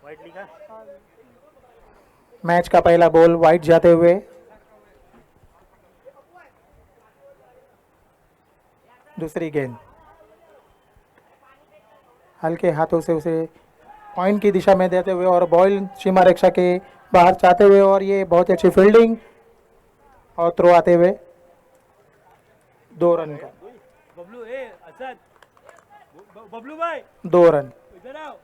White लिखा। Match का पहला बॉल वाइट जाते हुए। दूसरी गेंद हल्के हाथों से उसे पॉइंट की दिशा में देते हुए और बॉल सीमा रेखा के बाहर जाते हुए, और ये बहुत अच्छी फील्डिंग और थ्रो आते हुए 2 रन का। बबलू ए असद, बबलू भाई 2 रन। इधर आओ।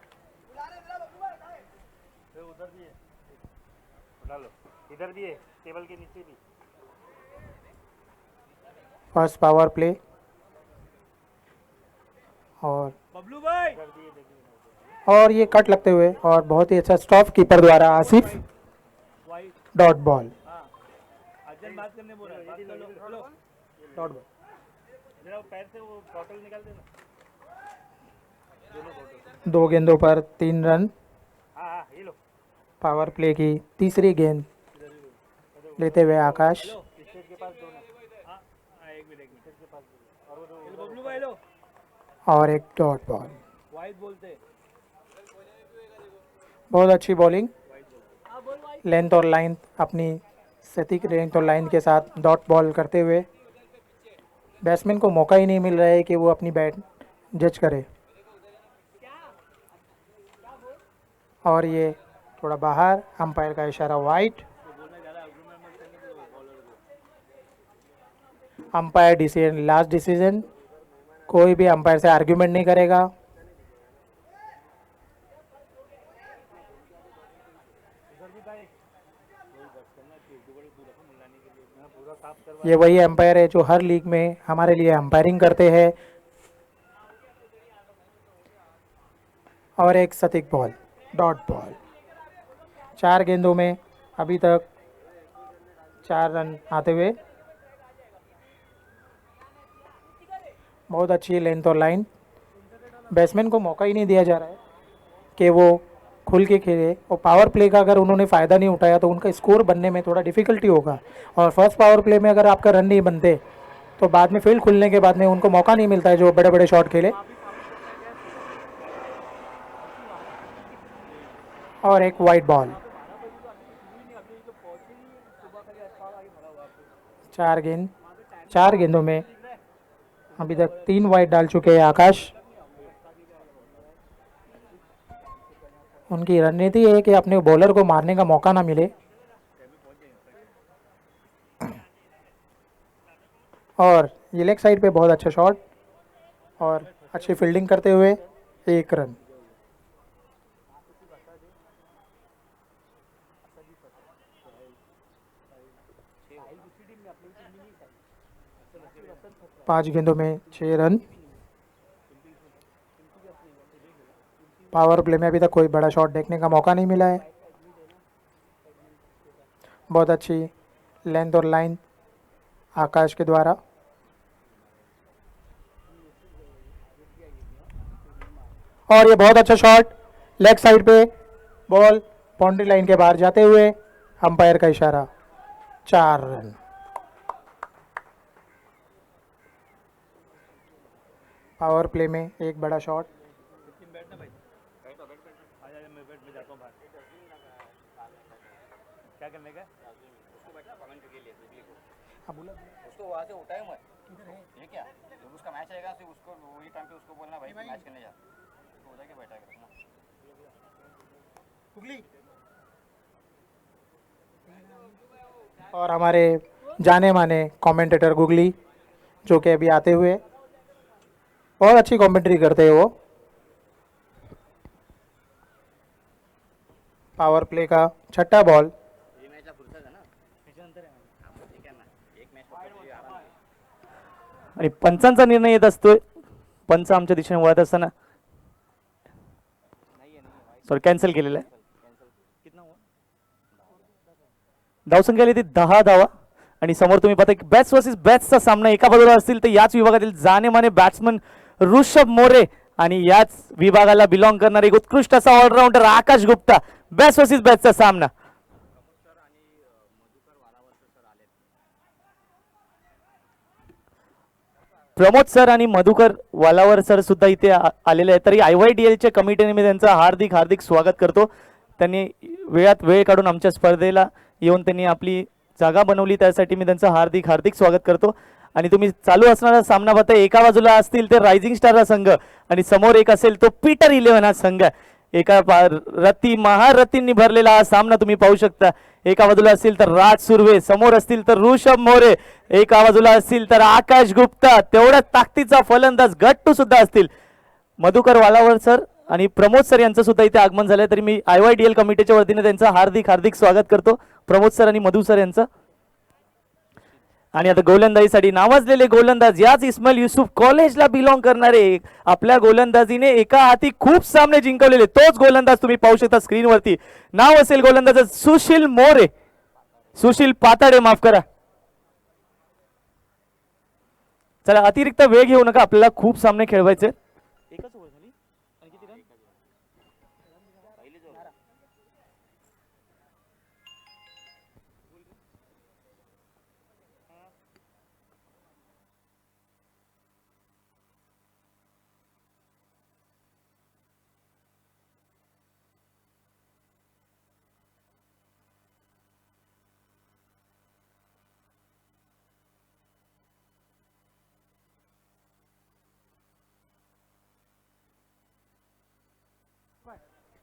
उधर दिए, उठा लो। इधर दिए, टेबल के नीचे भी। फर्स्ट पावर प्ले और बबलू भाई ये कट लगते हुए और बहुत ही अच्छा स्टॉप कीपर द्वारा आसिफ। वाइट। Dot ball. हाँ अर्जन बात करने बोल रहा है, बात कर लो। Dot ball. जरा पैर से वो बॉटल निकाल देना। 2 गेंदों पर 3 रन। हाँ हाँ ये लो। पावर प्ले की तीसरी गेंद लेते हुए आकाश स्टेज के पास दोनों। हाँ एक मिनट स्टेज के पास और वो बबलू भाई लो। और एक डॉट बॉल। वाइट बोलते। बहुत अच्छी बॉलिंग, लेंथ और लाइन अपनी सटीक लेंथ और लाइन के साथ डॉट बॉल करते हुए बैट्समैन को मौका ही नहीं मिल रहा है कि वो अपनी बैट जज करे, और ये थोड़ा बाहर। अंपायर का इशारा white. Umpire decision last decision, कोई भी अंपायर से आर्ग्यूमेंट नहीं करेगा। ये वही अंपायर है जो हर लीग में हमारे लिए अंपायरिंग करते हैं। और एक सटीक बॉल, डॉट बॉल। 4 गेंदों में अभी तक 4 रन आते हुए। बहुत अच्छी लेंथ और लाइन। बैट्समैन को मौका ही नहीं दिया जा रहा है कि वो खुल के खेले, और पावर प्ले का अगर उन्होंने फ़ायदा नहीं उठाया तो उनका स्कोर बनने में थोड़ा डिफ़िकल्टी होगा। और फर्स्ट पावर प्ले में अगर आपका रन नहीं बनते तो बाद में फील्ड खुलने के बाद में उनको मौका नहीं मिलता है जो बड़े बड़े शॉट खेले। और एक वाइट बॉल। 4 गेंदों में अभी तक 3 वाइट डाल चुके हैं आकाश। उनकी रणनीति है कि अपने बॉलर को मारने का मौका ना मिले, और ये लेग साइड पे बहुत अच्छा शॉट और अच्छी फील्डिंग करते हुए 1 रन। पाँच गेंदों में 6 रन। पावर प्ले में अभी तक कोई बड़ा शॉट देखने का मौका नहीं मिला है। बहुत अच्छी लेंथ और लाइन आकाश के द्वारा। और ये बहुत अच्छा शॉट लेग साइड पे, बॉल बाउंड्री लाइन के बाहर जाते हुए अंपायर का इशारा। 4 रन। पावर प्ले में एक बड़ा शॉट। क्या करने का? उसको वहाँ से उठाए मत। ये क्या? जब उसका मैच आएगा तो उसको वही टाइम पे उसको बोलना भाई मैच खेलने जा। तो उधर के बैठा करना। और हमारे जाने माने कमेंटेटर गुगली, जो कि अभी आते हुए बहुत अच्छी कमेंट्री करते हैं वो। पावर प्ले का छठा बॉल। ये मैच फुर्सत है ना? ठीक है ना? एक मैच पकड़ लिया आराम से। आणि पंचांचा निर्णय येत असतोय, पंच आमच्या दिशेने वळत असताना सॉरी कॅन्सल केलेलं आहे. धावसंख्या आली ती 10 धावा आणि समोर तुम्ही पाहता की बेस्ट वर्सेस बेस्टचा सामना एका बाजूला असतील तर याच विभागातील जानेमाने बॅट्समन ऋषभ मोरे आणि याच विभागाला बिलॉंग करणारे एक उत्कृष्ट असा ऑलराऊंडर आकाश गुप्ता. बेस्ट वर्सेस बेस्टचा सामना. प्रमोद सर आणि मधुकर वालावर सर सुद्धा इथे आलेले आहेत. तरी IYDLच्या कमिटीने मी त्यांचं हार्दिक हार्दिक स्वागत करतो. त्यांनी वेळात वेळ काढून आमच्या स्पर्धेला येऊन त्यांनी आपली जागा बनवली, त्यासाठी मी त्यांचं हार्दिक हार्दिक स्वागत करतो. आणि तुम्ही चालू असणारा सामना पाहता, एका बाजूला असतील ते रायझिंग स्टार हा संघ आणि समोर एक असेल तो पीटर 11 हा संघ. एका रती महारथींनी भरलेला हा सामना तुम्ही पाहू शकता. एका बाजूला असतील तर राज सुर्वे, समोर असतील तर ऋषभ मोरे, एका बाजूला असतील तर आकाश गुप्ता, तेवढ्या ताकदीचा फलंदाज गट्टू सुद्धा असतील. मधुकर वालावर सर आणि प्रमोद सर यांचं सुद्धा इथे आगमन झालंय. तरी मी IYDL कमिटीच्या वतीने त्यांचं हार्दिक हार्दिक स्वागत करतो, प्रमोद सर आणि मधु सर यांचं. आणि आता गोलंदाजीसाठी नावाजलेले गोलंदाज याच इस्माईल युसुफ कॉलेजला बिलॉंग करणारे, आपल्या गोलंदाजीने एका हाती खूप सामने जिंकवलेले तोच गोलंदाज तुम्ही पाहू शकता स्क्रीनवरती. नाव असेल गोलंदाज सुशील मोरे, सुशील पाताडे, माफ करा. चला अतिरिक्त वेळ घेऊ नका, आपल्याला खूप सामने खेळवायचे.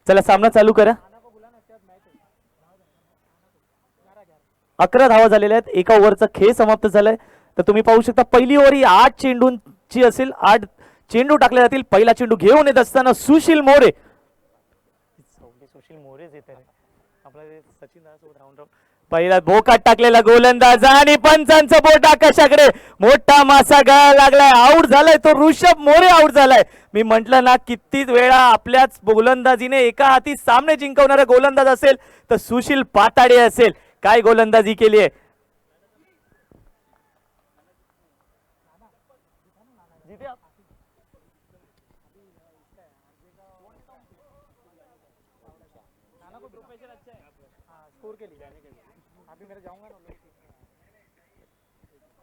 चला सामना चालू करा. 11 धावा झालेल्या आहेत, एका ओव्हरचा खेळ समाप्त झालाय. तर तुम्ही पाहू शकता पहिली ओव्हर ही 8 चेंडूंची असेल, 8 चेंडू टाकले जातील. पहिला चेंडू घेऊन येत असताना सुशील मोरे, सुशील मोरे आपला सचिन पहिला बोकाट टाकलेला गोलंदाज आणि पंचांचं बोट आकाशाकडे, मोठा मासा गळायला लागलाय, आऊट झालाय तो ऋषभ मोरे, आऊट झालाय. मी म्हंटल ना किती वेळा आपल्याच गोलंदाजीने एका हाती सामने जिंकवणारा गोलंदाज असेल तर सुशील पाताडे असेल. काय गोलंदाजी केली आहे.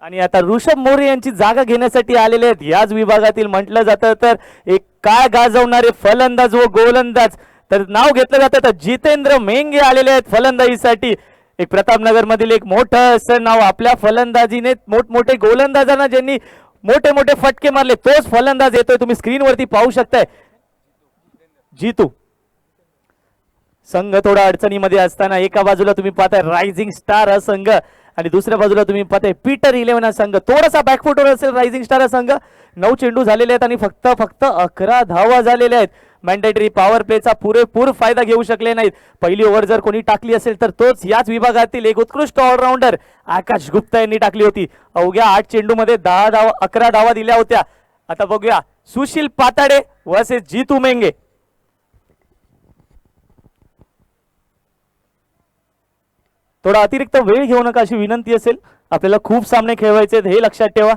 आणि आता ऋषभ मोरे यांची जागा घेण्यासाठी आलेले आहेत याच विभागातील म्हटलं जातं तर एक काय गाजवणारे फलंदाज व गोलंदाज. तर नाव घेतलं जातं तर जितेंद्र मेंगे आलेले आहेत फलंदाजीसाठी. एक प्रतापनगर मधील एक मोठं असं नाव, आपल्या फलंदाजीने मोठमोठे गोलंदाजांना ज्यांनी मोठे मोठे फटके मारले तोच फलंदाज येतोय. तुम्ही स्क्रीनवरती पाहू शकताय जितू. संघ थोडा अडचणीमध्ये असताना एका बाजूला तुम्ही पाहताय रायझिंग स्टार हा संघ आणि दुसऱ्या बाजूला तुम्ही पाहताय पीटर 11 हा संघ. थोडासा बॅकफुटवर असेल रायझिंग स्टार हा संघ. 9 चेंडू झालेले आहेत आणि फक्त 11 धावा झालेल्या आहेत. मॅन्डेटरी पॉवर प्लेचा पुरेपूर फायदा घेऊ शकले नाहीत. पहिली ओव्हर जर कोणी टाकली असेल तर तोच याच विभागातील एक उत्कृष्ट ऑलराऊंडर आकाश गुप्ता यांनी टाकली होती. अवघ्या 8 चेंडू मध्ये 11 धावा दिल्या होत्या. आता बघूया सुशील पाताडे वर्सेस जितू मेंगे. थोडा अतिरिक्त वेळ घेऊ नका अशी विनंती असेल, आपल्याला खूप सामने खेळवायचे आहेत हे लक्षात ठेवा.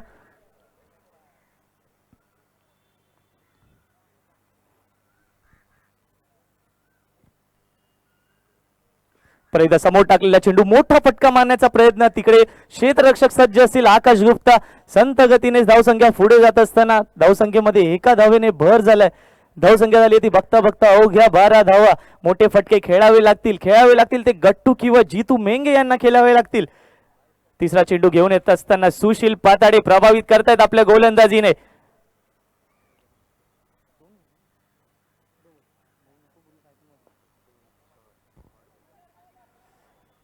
परत समोर टाकलेला चेंडू, मोठा फटका मारण्याचा प्रयत्न. तिकडे क्षेत्ररक्षक सज्ज असतील आकाश गुप्ता. संत गतीने धावसंख्या पुढे जात असताना धावसंख्येमध्ये एका धावेने भर झालाय. धावसंख्या झाली ती बघता बघता अवघ्या 12 धावा. मोठे फटके खेळावे लागतील ते गट्टू किंवा जितू मेंगे यांना खेळावे लागतील. तिसरा चेंडू घेऊन येत असताना सुशील पाताडे प्रभावित करतायत आपल्या गोलंदाजीने.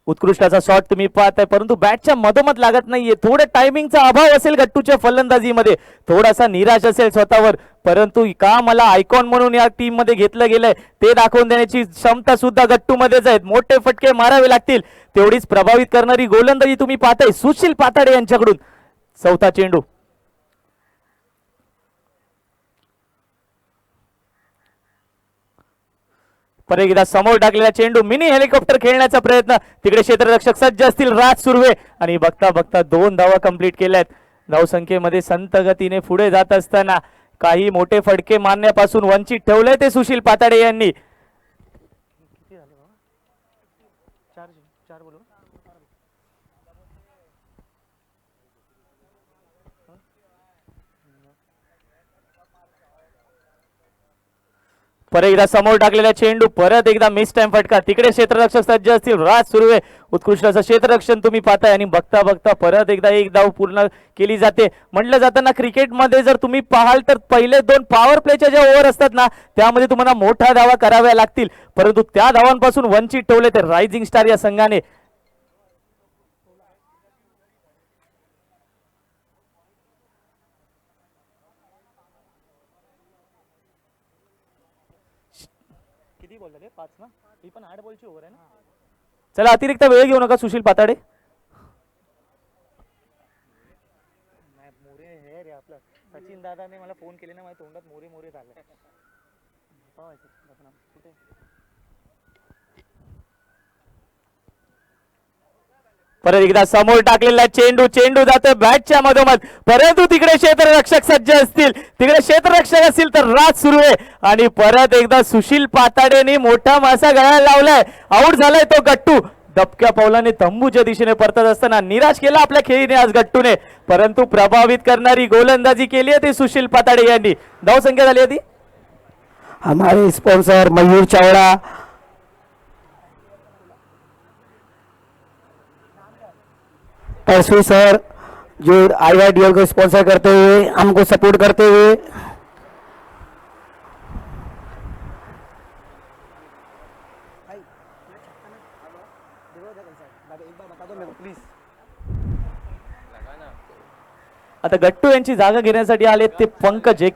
उत्कृष्ट असा शॉट तुम्ही पाहताय परंतु बॅटच्या मधोमध लागत नाहीये. थोडं टायमिंगचा अभाव असेल गट्टूच्या फलंदाजीमध्ये, थोडासा निराश असेल स्वतःवर, परंतु का मला आयकॉन म्हणून या टीम मध्ये घेतलं गेलंय ते दाखवून देण्याची क्षमता सुद्धा गट्टू मध्येच आहेत. मोठे फटके मारावे लागतील. तेवढीच प्रभावित करणारी गोलंदाजी तुम्ही पाहताय सुशील पाताडे यांच्याकडून. चौथा चेंडू, परत एकदा समोर टाकलेला चेंडू मिनी हेलिकॉप्टर खेळण्याचा प्रयत्न तिकडे क्षेत्ररक्षक सज्ज असतील राज सुर्वे आणि बघता बघता 2 धावा कंप्लीट केल्यात धावसंख्येमध्ये संत गतीने पुढे जात असताना काही मोठे फटके मारण्यापासून वंचित ठेवले ते सुशील पाताडे यांनी परत एकदा समोर टाकलेला चेंडू परत एकदा मिस टाइम फटका तिकडे क्षेत्ररक्षक सज्ज असतील राज सुर्वे उत्कृष्ट असं क्षेत्ररक्षण तुम्ही पाहताय आणि बघता बघता परत एकदा एक धाव पूर्ण केली जाते म्हटलं जातं ना क्रिकेटमध्ये जर तुम्ही पाहाल तर पहिले 2 पॉवर प्लेच्या ज्या ओव्हर असतात ना त्यामध्ये तुम्हाला मोठा धावा कराव्या लागतील परंतु त्या धावांपासून वंचित ठेवले ते रायझिंग स्टार या संघाने चला अतिरिक्त वेळ घेऊ नका सुशील पाताडे मोरे हे रे आपला सचिन दादाने मला फोन केले ना माझ्या तोंडात मोरे मोरे झाले परत एकदा समोर टाकलेला चेंडू जातोय बॅटच्या मधोमध परंतु तिकडे क्षेत्ररक्षक सज्ज असतील तिकडे क्षेत्ररक्षक असतील तर राज सुर्वे आणि परत एकदा सुशील पाताडेने मोठा मासा गळ्याला लावलाय आउट झालाय तो गट्टू दबक्या पावलाने तंबूच्या दिशेने परतत असताना निराश केला आपल्या खेळीने आज गट्टूने परंतु प्रभावित करणारी गोलंदाजी केली आहे ती सुशील पाताडे यांनी धावसंख्या झाली होती हमारे स्पॉन्सर मयूर चावड़ा परसू सर जो IIDL को स्पॉन्सर करते हुए हमको सपोर्ट करते हुए आता गट्टू यांची जागा घेण्यासाठी आले ते पंकज एक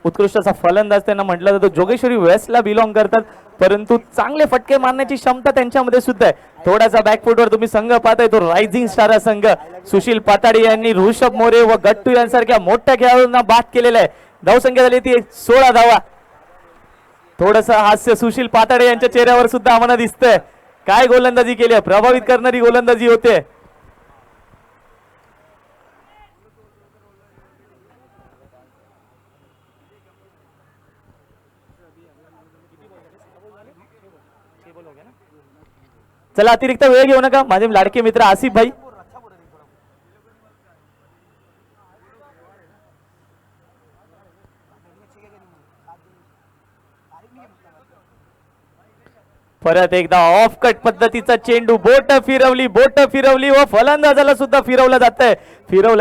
उत्कृष्ट असा फलंदाज त्यांना म्हटलं जातं जोगेश्वरी वेस्टला बिलॉंग करतात परंतु चांगले फटके मारण्याची क्षमता त्यांच्यामध्ये सुद्धा आहे थोडासा बॅकफुटवर तुम्ही संघ पाहताय तो रायझिंग स्टार संघ सुशील पाताडे यांनी ऋषभ मोरे व गट्टू यांसारख्या मोठ्या खेळाडूंना बाद केलेला आहे धावसंख्या झाली ती 16 धावा थोडस हास्य सुशील पाताडे यांच्या चेहऱ्यावर सुद्धा आम्हाला दिसतंय काय गोलंदाजी केली आहे प्रभावित करणारी गोलंदाजी होते चला अतिरिक्त वेळ घेऊ नका माझे लाडके मित्र आसिफ भाई परत एकदा ऑफ कट पद्धतीचा चेंडू बोट फिरवली व फलंदाजाला सुद्धा फिरवलं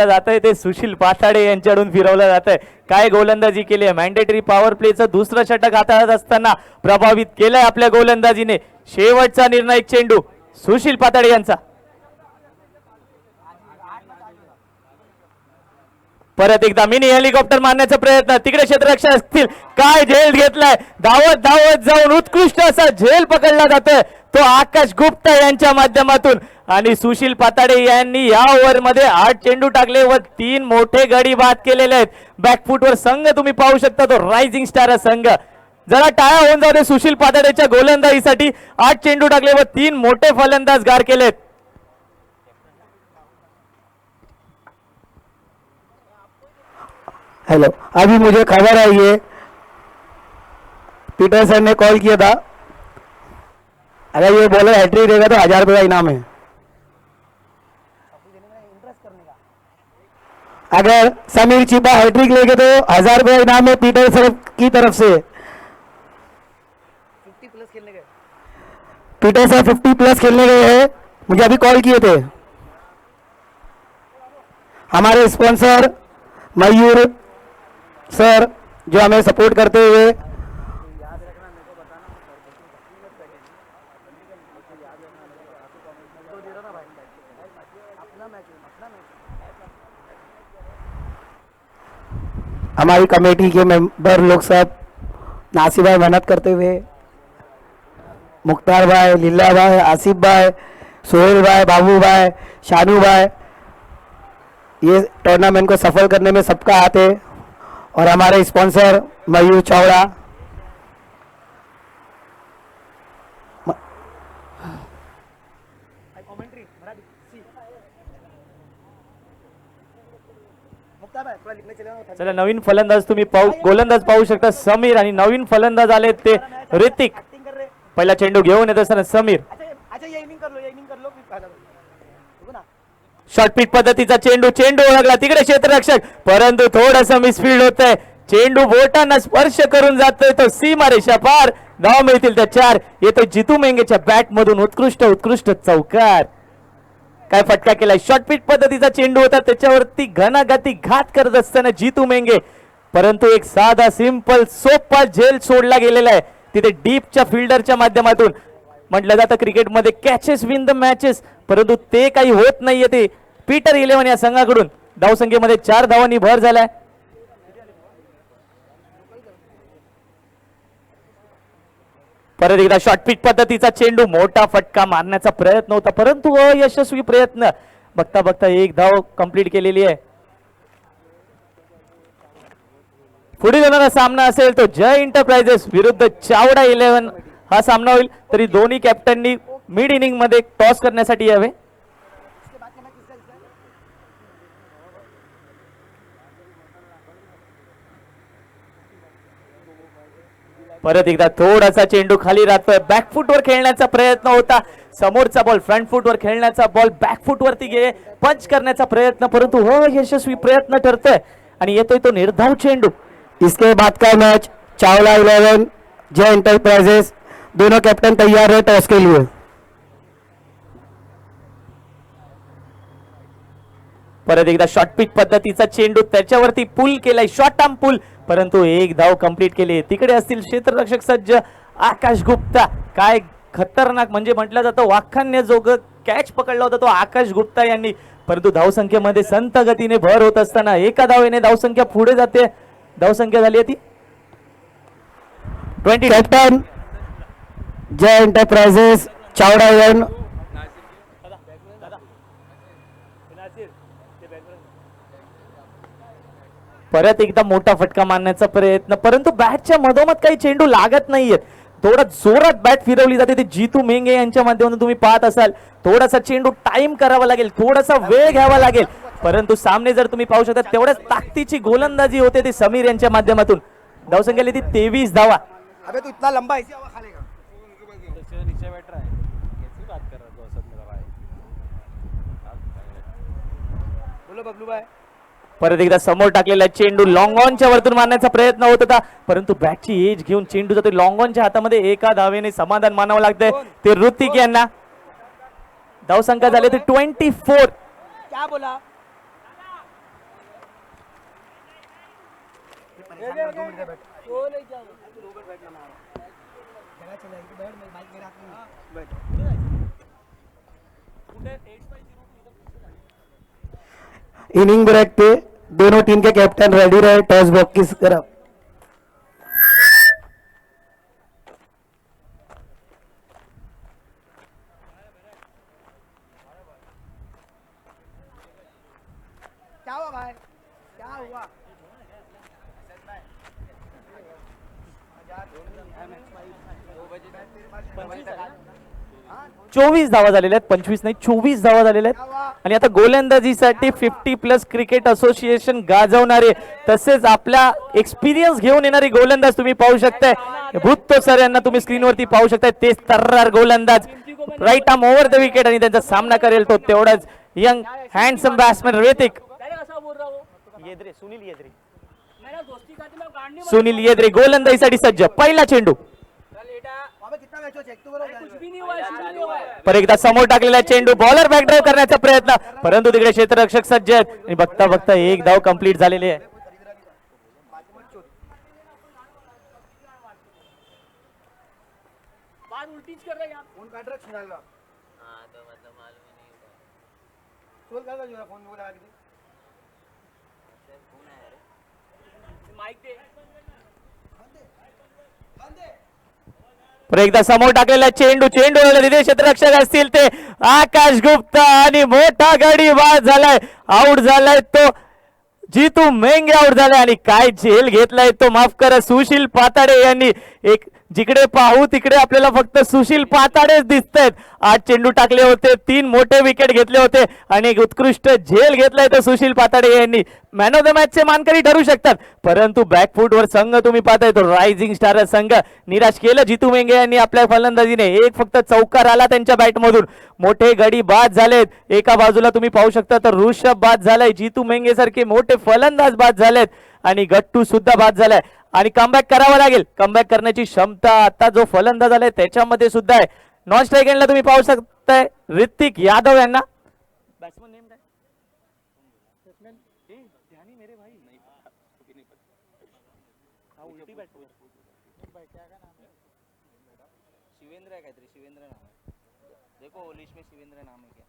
जात आहे ते सुशील पाताडे यांच्याकडून फिरवलं जात आहे काय गोलंदाजी केली आहे मॅन्डेटरी पॉवर प्लेचं दुसरं षटक हाताळत असताना प्रभावित केलंय आपल्या गोलंदाजीने शेवटचा निर्णायक चेंडू सुशील पाताडे यांचा परत एकदा मिनी हेलिकॉप्टर मारण्याचा प्रयत्न तिकडे क्षेत्ररक्षक असतील काय झेल घेतलाय धावत जाऊन उत्कृष्ट असा झेल पकडला जातोय तो आकाश गुप्ता यांच्या माध्यमातून आणि सुशील पाताडे यांनी या ओव्हर मध्ये 8 चेंडू टाकले व 3 मोठे गडी बाद केलेले आहेत बॅकफुटवर संघ तुम्ही पाहू शकता तो रायझिंग स्टार संघ जरा टाळ्या होऊन जाऊ दे सुशील पाताडेच्या गोलंदाजीसाठी 8 चेंडू टाकले व 3 मोठे फलंदाज गार केलेत हेलो अभी मुझे खबर आई है पीटर सर ने कॉल किया था अगर ये बॉलर हैट्रिक देगा तो 1000 रुपये का इनाम है अगर समीर चिपा हैट्रिक लेके तो 1000 रुपये का इनाम है पीटर सर की तरफ से पीटर सर 50 प्लस खेलने गए हैं मुझे अभी कॉल किए थे हमारे स्पॉन्सर मयूर सर जो हमें सपोर्ट करते हुए हमारी कमेटी के मेंबर लोग सब नासिर भाई मेहनत करते हुए मुख्तार भाई लीला भाई आसिफ भाई सोहेल भाई बाबू भाई शानू भाई ये टूर्नामेंट को सफल करने में सबका हाथ है और हमारे स्पॉन्सर मयूर चावड़ा चला नवीन फलंदाज तुम्ही गोलंदाज पाहू शकता समीर आणि नवीन फलंदाज आले ते ऋतिक. पहिला चेंडू घेऊन येत असताना समीर. शॉर्टपिच पद्धतीचा चेंडू ओळखला तिकडे क्षेत्ररक्षक परंतु थोडासा मिसफील्ड होत आहे. चेंडू बोटांना स्पर्श करून जातोय तो सीमा रेषा पार. धाव मिळतील त्या 4. येतोय जितू मेंगेच्या बॅट मधून उत्कृष्ट चौकार. काय फटका केलाय. शॉर्टपिच पद्धतीचा चेंडू होता त्याच्यावरती घणाघाती घात करत असताना जितू मेंगे परंतु एक साधा सिंपल सोपा झेल सोडला गेलेला आहे तिथे डीपच्या फिल्डरच्या माध्यमातून. म्हटलं जातं क्रिकेटमध्ये कॅचेस विन द मॅचेस परंतु ते काही होत नाहीये. ते पीटर 11 या संघाकडून धावसंख्येमध्ये 4 धावांनी भर झालाय. परत एकदा शॉर्टपिच पद्धतीचा चेंडू मोठा फटका मारण्याचा प्रयत्न होता परंतु अयशस्वी प्रयत्न. बघता एक धाव कंप्लीट केलेली आहे. पुढील होणारा सामना असेल तो जय एंटरप्राइजेस विरुद्ध चावडा 11 हा सामना होईल. तरी दोन्ही कॅप्टननी मिड इनिंग मध्ये टॉस करण्यासाठी यावे. परत एकदा थोडासा चेंडू खाली राहतोय. बॅकफुटवर खेळण्याचा प्रयत्न होता. समोरचा बॉल फ्रंट फुटवर खेळण्याचा बॉल बॅकफुट वरती गेले पंच करण्याचा प्रयत्न परंतु यशस्वी प्रयत्न ठरतोय आणि येतोय तो निर्धाव चेंडू. इसके बाद का मैच चावला 11 जय एंटरप्राइजेस. दोनों कैप्टन तैयार है टॉस के लिए. परत एकदा शॉर्टपिच पद्धतीचा चेंडू त्याच्यावरती पुल केलाय शॉर्ट आर्म पुल परंतु एक धाव कंप्लीट केली. तिकडे असतील क्षेत्ररक्षक सज्ज आकाश गुप्ता. काय खतरनाक म्हणजे म्हटलं जातं वाखान्य जोग कॅच पकडला होता तो आकाश गुप्ता यांनी परंतु धावसंख्येमध्ये संत गतीने भर होत असताना एका धावेने धावसंख्या पुढे जाते. धावसंख्या झाली आहे ती 20. कैप्टन जय एंटरप्राइजेस चावड़ा 11 परत एकदा मोठा फटका मारण्याचा प्रयत्न परंतु बॅटच्या मधोमध काही चेंडू लागत नाहीयेत. थोडा जोरात बॅट फिरवली जाते ते जितू मेंगे यांच्या माध्यमातून तुम्ही पाहत असाल. थोडासा चेंडू टाइम करावा लागेल थोडासा वेळ घ्यावा लागेल परंतु सामने जर तुम्ही पाहू शकता तेवढ्याच ताकदीची गोलंदाजी होते ते समीर यांच्या माध्यमातून. धावसंख्या ती 23 धावा. अबे तू इतना लंबा ऐसे हवा खा लेगा. नीचे बैठ रहा है कैसी बात कर रहा है औसत मेरा भाई. बोलो बबलू भाई. परत एकदा समोर टाकलेला चेंडू लॉंग ऑनच्या वरतून मारण्याचा प्रयत्न होत होता परंतु बॅटची एज घेऊन चेंडू जातो लॉंग ऑनच्या हातामध्ये. एका धावेने समाधान मानावं लागतंय ते ऋतिक यांना. धावसंख्या झाली ते 24. क्या बोला इनिंग ब्रेक पे दोनों टीम के कैप्टन रेडी रहे टॉस बॉक्स की तरफ. क्या हुआ भाई क्या हुआ 24 धावा झालेल्या आहेत 25 नाही 24 धावा झालेल्या आहेत. आणि आता गोलंदाजीसाठी 50+ क्रिकेट असोसिएशन गाजवणारे तसेच आपला एक्सपिरियन्स घेऊन येणारे गोलंदाज तुम्ही पाहू शकताय. भूत्तो सर यांना तुम्ही स्क्रीनवरती पाहू शकताय. तेच तर्रार गोलंदाज right arm over the wicket आणि त्यांचा सामना करेल तो तेवढाच young handsome batsman Hrithik. Sunil Yedre गोलंदाजीसाठी सज्ज. पहिला चेंडू पर एकदा समोर टाकलेला चेंडू बॉलर बॅकड्राईव्ह करण्याचा प्रयत्न परंतु तिकडे क्षेत्ररक्षक सज्ज आहेत आणि बघता एक धाव कंप्लीट झालेली आहे. पर एकदा समोर टाकलेला चेंडू तिथे क्षेत्ररक्षक असतील ते आकाश गुप्ता आणि मोठा गडी बाद झालाय. आउट झालाय तो जितू मेंगे आउट झालाय आणि काय झेल घेतलाय तो माफ करा सुशील पाताडे यांनी. एक जिकडे पाहू तिकडे आपल्याला फक्त सुशील पाताडेच दिसत आहेत. 8 चेंडू टाकले होते, 3 मोठे विकेट घेतले होते आणि एक उत्कृष्ट झेल घेतलाय तर सुशील पाताडे यांनी मॅन ऑफ द मॅच चे मानकरी ठरू शकतात. परंतु बॅकफुटवर संघ तुम्ही पाहताय तो रायझिंग स्टार संघ निराश केलं जितू मेंगे यांनी आपल्या फलंदाजीने. एक फक्त चौकार आला त्यांच्या बॅटमधून. मोठे गडी बाद झालेत. एका बाजूला तुम्ही पाहू शकता तर ऋषभ बाद झालाय, जितू मेंगे सारखे मोठे फलंदाज बाद झालेत आणि गट्टू सुद्धा बाद झालाय आणि कमबॅक करावा लागेल. कमबॅक करण्याची क्षमता आता जो फलंदाज आलाय त्याच्यामध्ये सुद्धा आहे. नॉन स्ट्राईक एंडला तुम्ही पाहू शकताय ऋतिक यादव यांना. बॅट्समन नेम काय? शिवेंद्र है काहीतरी, शिवेंद्र नाम है. देखो लिस्ट में शिवेंद्र नाम है क्या?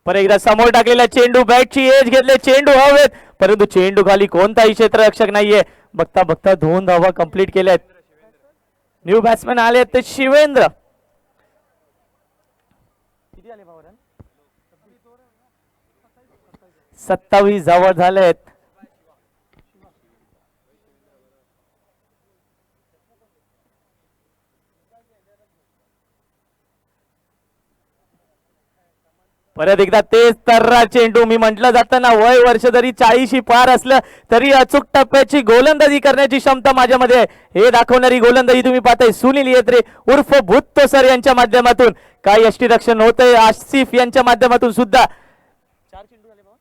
पर एकदा समोर टाकलेला चेंडू, बॅटची एज घेतले, चेंडू हवेत परंतु चेंडू खाली कोणताही क्षेत्ररक्षक नाहीये. बघता बघता 2 धावा कंप्लीट केल्यात. न्यू बॅट्समॅन आले ते शिवेंद्र. किती आले भाऊ रन? 27 धावा झालेत. परत एकदा तेच तर्रा चेंडू. मी म्हटलं जातं ना वय वर्ष जरी 40 पार असलं तरी अचूक टप्प्याची गोलंदाजी करण्याची क्षमता माझ्यामध्ये आहे. हे दाखवणारी गोलंदाजी तुम्ही पाहताय सुनील येत्रे उर्फ भुत्तो सर यांच्या माध्यमातून. काय यष्टीरक्षण होतंय आसिफ यांच्या माध्यमातून सुद्धा. 4 चेंडू झाले बाबा.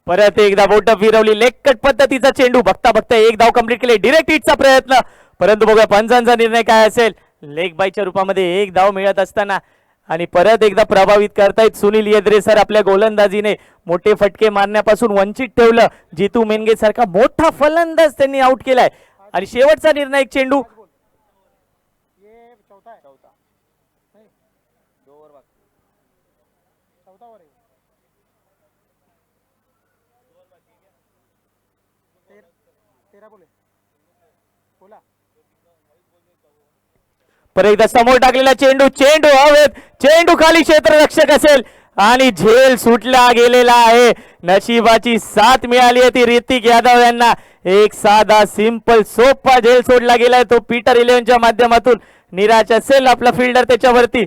परत एकदा बोट फिरवली, लेगकट पद्धतीचा चेंडू. बघता बघता 1 धाव कंप्लीट केले. डिरेक्ट हिटचा प्रयत्न परंतु बघा पंचांचा निर्णय काय असेल. लेग बायच्या रूपामध्ये 1 धाव मिळत असताना आणि परत एकदा प्रभावित करतायत सुनील येद्रे सर आपल्या गोलंदाजीने. मोठे फटके मारण्यापासून वंचित ठेवलं. जितू मेंगे सारखा मोठा फलंदाज त्यांनी आउट केलाय आणि शेवटचा निर्णायक चेंडू. परत एकदा समोर टाकलेला चेंडू, चेंडू हवेत, चेंडू खाली क्षेत्ररक्षक असेल आणि झेल सुटला गेलेला आहे. नशिबाची साथ मिळाली आहे ती ऋतिक यादव यांना. एक साधा सिंपल सोपा झेल सोडला गेलाय तो पीटर 11च्या माध्यमातून. निराश असेल आपला फिल्डर त्याच्यावरती.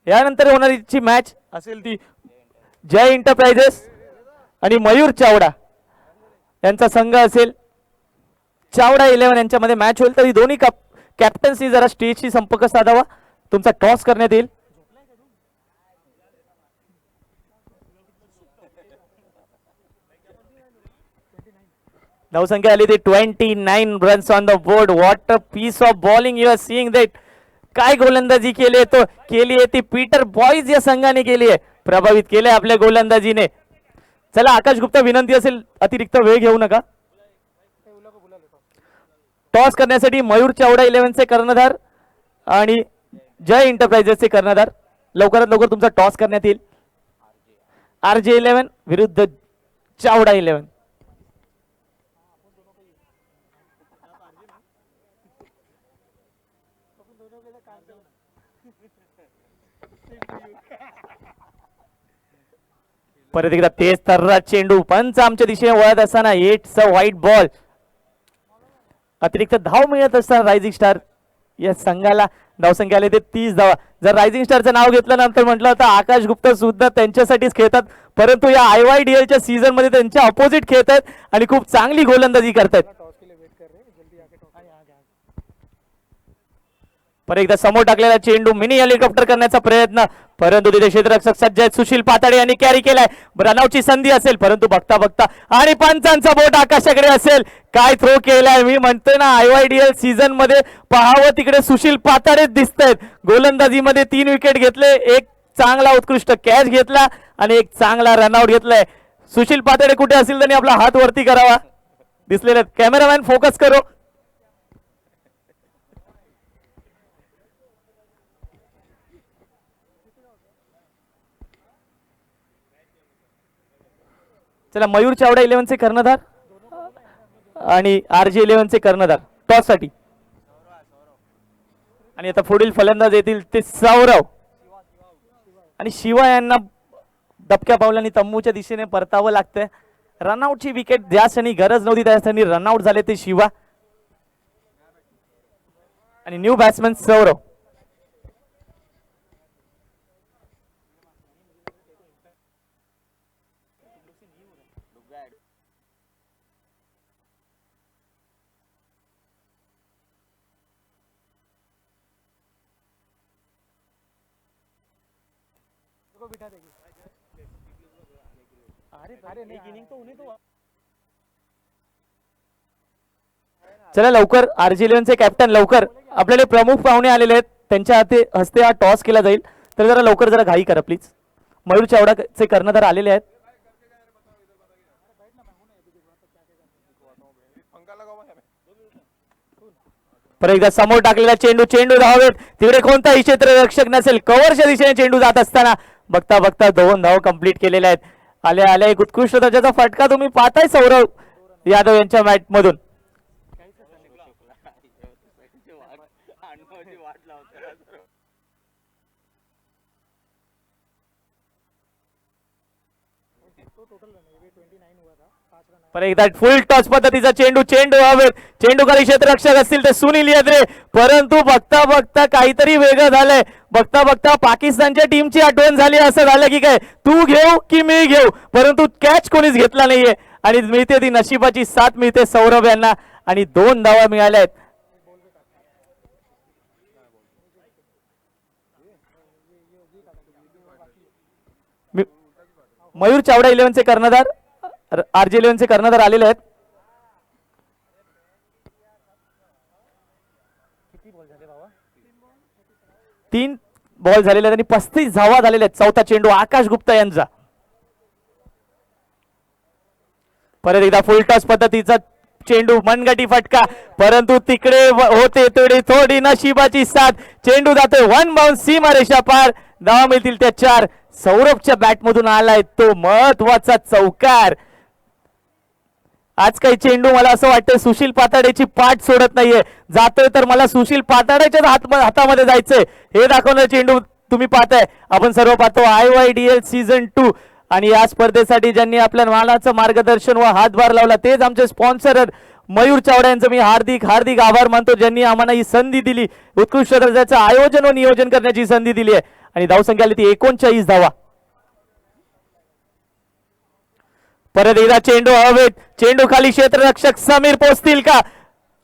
यानंतर होणारी मॅच असेल ती जय एंटरप्राइजेस आणि मयूर चावडा यांचा संघ असेल. चावडा 11 यांच्यामध्ये मॅच होईल. तरी दोन्ही कॅप्टन्सी जरा स्टेजशी संपर्क साधावा. तुमचा टॉस करण्यात येईल. धावसंख्या आली ती 29 runs on the board. What a piece of bowling you are seeing that. काय गोलंदाजी केली आहे ती पीटर बॉईज या संघाने केली आहे. प्रभावित केलंय आपल्या गोलंदाजीने. चला आकाश गुप्ता विनंती असेल अतिरिक्त वेळ घेऊ नका. टॉस करण्यासाठी मयूर चावडा 11चे कर्णधार आणि जय एंटरप्राइजेसचे कर्णधार. लवकरात लवकर तुमचा टॉस करण्यात येईल. RJ 11 विरुद्ध चावडा 11. परत एकदा तेज तर्रा चेंडू. पंच आमच्या दिशेने वळत असताना इट्स अ व्हाईट बॉल. अतिरिक्त धाव मिळत असताना रायझिंग स्टार या संघाला धावसंख्या आले ते 30 धावा. जर रायझिंग स्टारचं नाव घेतलं नंतर म्हटलं तर आकाश गुप्ता सुद्धा त्यांच्यासाठीच खेळतात. परंतु या IYDLच्या सीझन मध्ये त्यांच्या अपोजिट खेळतात आणि खूप चांगली गोलंदाजी करतात. परत एकदा समोर टाकलेला चेंडू, मिनी हेलिकॉप्टर करण्याचा प्रयत्न परंतु तिथे क्षेत्ररक्षक सज्ज आहेत. सुशील पाताडे यांनी कॅरी केलाय. रनआउटची संधी असेल परंतु बघता बघता आणि पंचांचा बोट आकाशाकडे असेल. काय थ्रो केलाय. मी म्हणतोय ना IYDL सीझन मध्ये पाहावं तिकडे सुशील पाताडेच दिसत आहेत. गोलंदाजीमध्ये 3 विकेट घेतले, एक चांगला उत्कृष्ट कॅच घेतला आणि एक चांगला रनआउट घेतलाय. सुशील पाताडे कुठे असेल त्यांनी आपला हात वरती करावा. दिसलेले कॅमेरामॅन फोकस करो. चला मयूर चावडा 11चे कर्णधार आणि RJ 11चे कर्णधार टॉस साठी. आणि आता पुढील फलंदाज येतील ते सौरव आणि शिवा यांना दबक्या पावलांनी तंबूच्या दिशेने परतावं लागतंय. रनआउटची विकेट ज्या क्षणी गरज नव्हती त्या क्षणी रनआउट झाले ते शिवा आणि न्यू बॅट्समॅन सौरव. चला लवकर RJ11 चे कॅप्टन लवकर आपल्याला प्रमुख पाहुणे आलेले आहेत त्यांच्या हस्ते हा टॉस केला जाईल तर जरा लवकर जरा घाई करा प्लीज. मयूर चावडाचे कर्णधार आलेले आहेत. परत एकदा समोर टाकलेला चेंडू चेंडू धावेत तिकडे कोणताही क्षेत्ररक्षक नसेल कव्हरच्या दिशेने चेंडू जात असताना बघता बघता 2 धावा कंप्लीट केलेल्या आहेत. आल्या आल्या एक उत्कृष्ट दर्जाचा फटका तुम्ही पाहताय सौरव यादव यांच्या मॅच मधून. परत एकदा फुल टॉस पद्धतीचा चेंडू चेंडू हवेत चेंडू खाली क्षेत्ररक्षक असतील ते सुनील यादरे परंतु बघता बघता काहीतरी वेगळं झालंय. बघता बघता पाकिस्तानच्या टीमची आठवण झाली असं झालं की काय तू घेऊ की मी घेऊ परंतु कॅच कोणीच घेतला नाहीये आणि मिळते ती नशिबाची साथ मिळते सौरभ यांना आणि 2 धावा मिळाल्या आहेत. मयूर चावडा 11 चे कर्णधार RJ11 चे कर्णधार आलेले आहेत. तीन बॉल झालेले आहेत आणि 35 धावा झालेल्या आहेत. चौथा चेंडू आकाश गुप्ता यांचा. परत एकदा फुल टॉस पद्धतीचा चेंडू मनगटी फटका परंतु तिकडे होते तेवढी थोडी नशिबाची साथ चेंडू जातोय 1 बाउंस सीमारेषा पार. धावा मिळतील त्या 4. सौरभच्या बॅट मधून आलाय तो महत्वाचा चौकार. आज काही चेंडू मला असं वाटतं सुशील पाताडेची पाठ सोडत नाहीये जातोय तर मला सुशील पाताडेच्या हातामध्ये जायचंय हे दाखवणारा चेंडू तुम्ही पाहताय. आपण सर्व पाहतो IYDL सीझन 2 आणि या स्पर्धेसाठी ज्यांनी आपल्या मानाचं मार्गदर्शन व हातभार लावला तेच आमचे स्पॉन्सर मयूर चावडा यांचं मी हार्दिक हार्दिक आभार मानतो ज्यांनी आम्हाला ही संधी दिली उत्कृष्ट दर्जाचं आयोजन व नियोजन करण्याची संधी दिली आहे. आणि धावसंख्या आली ती 39 धावा. परत एकदा चेंडू हवेत चेंडू खाली क्षेत्ररक्षक समीर पोचतील का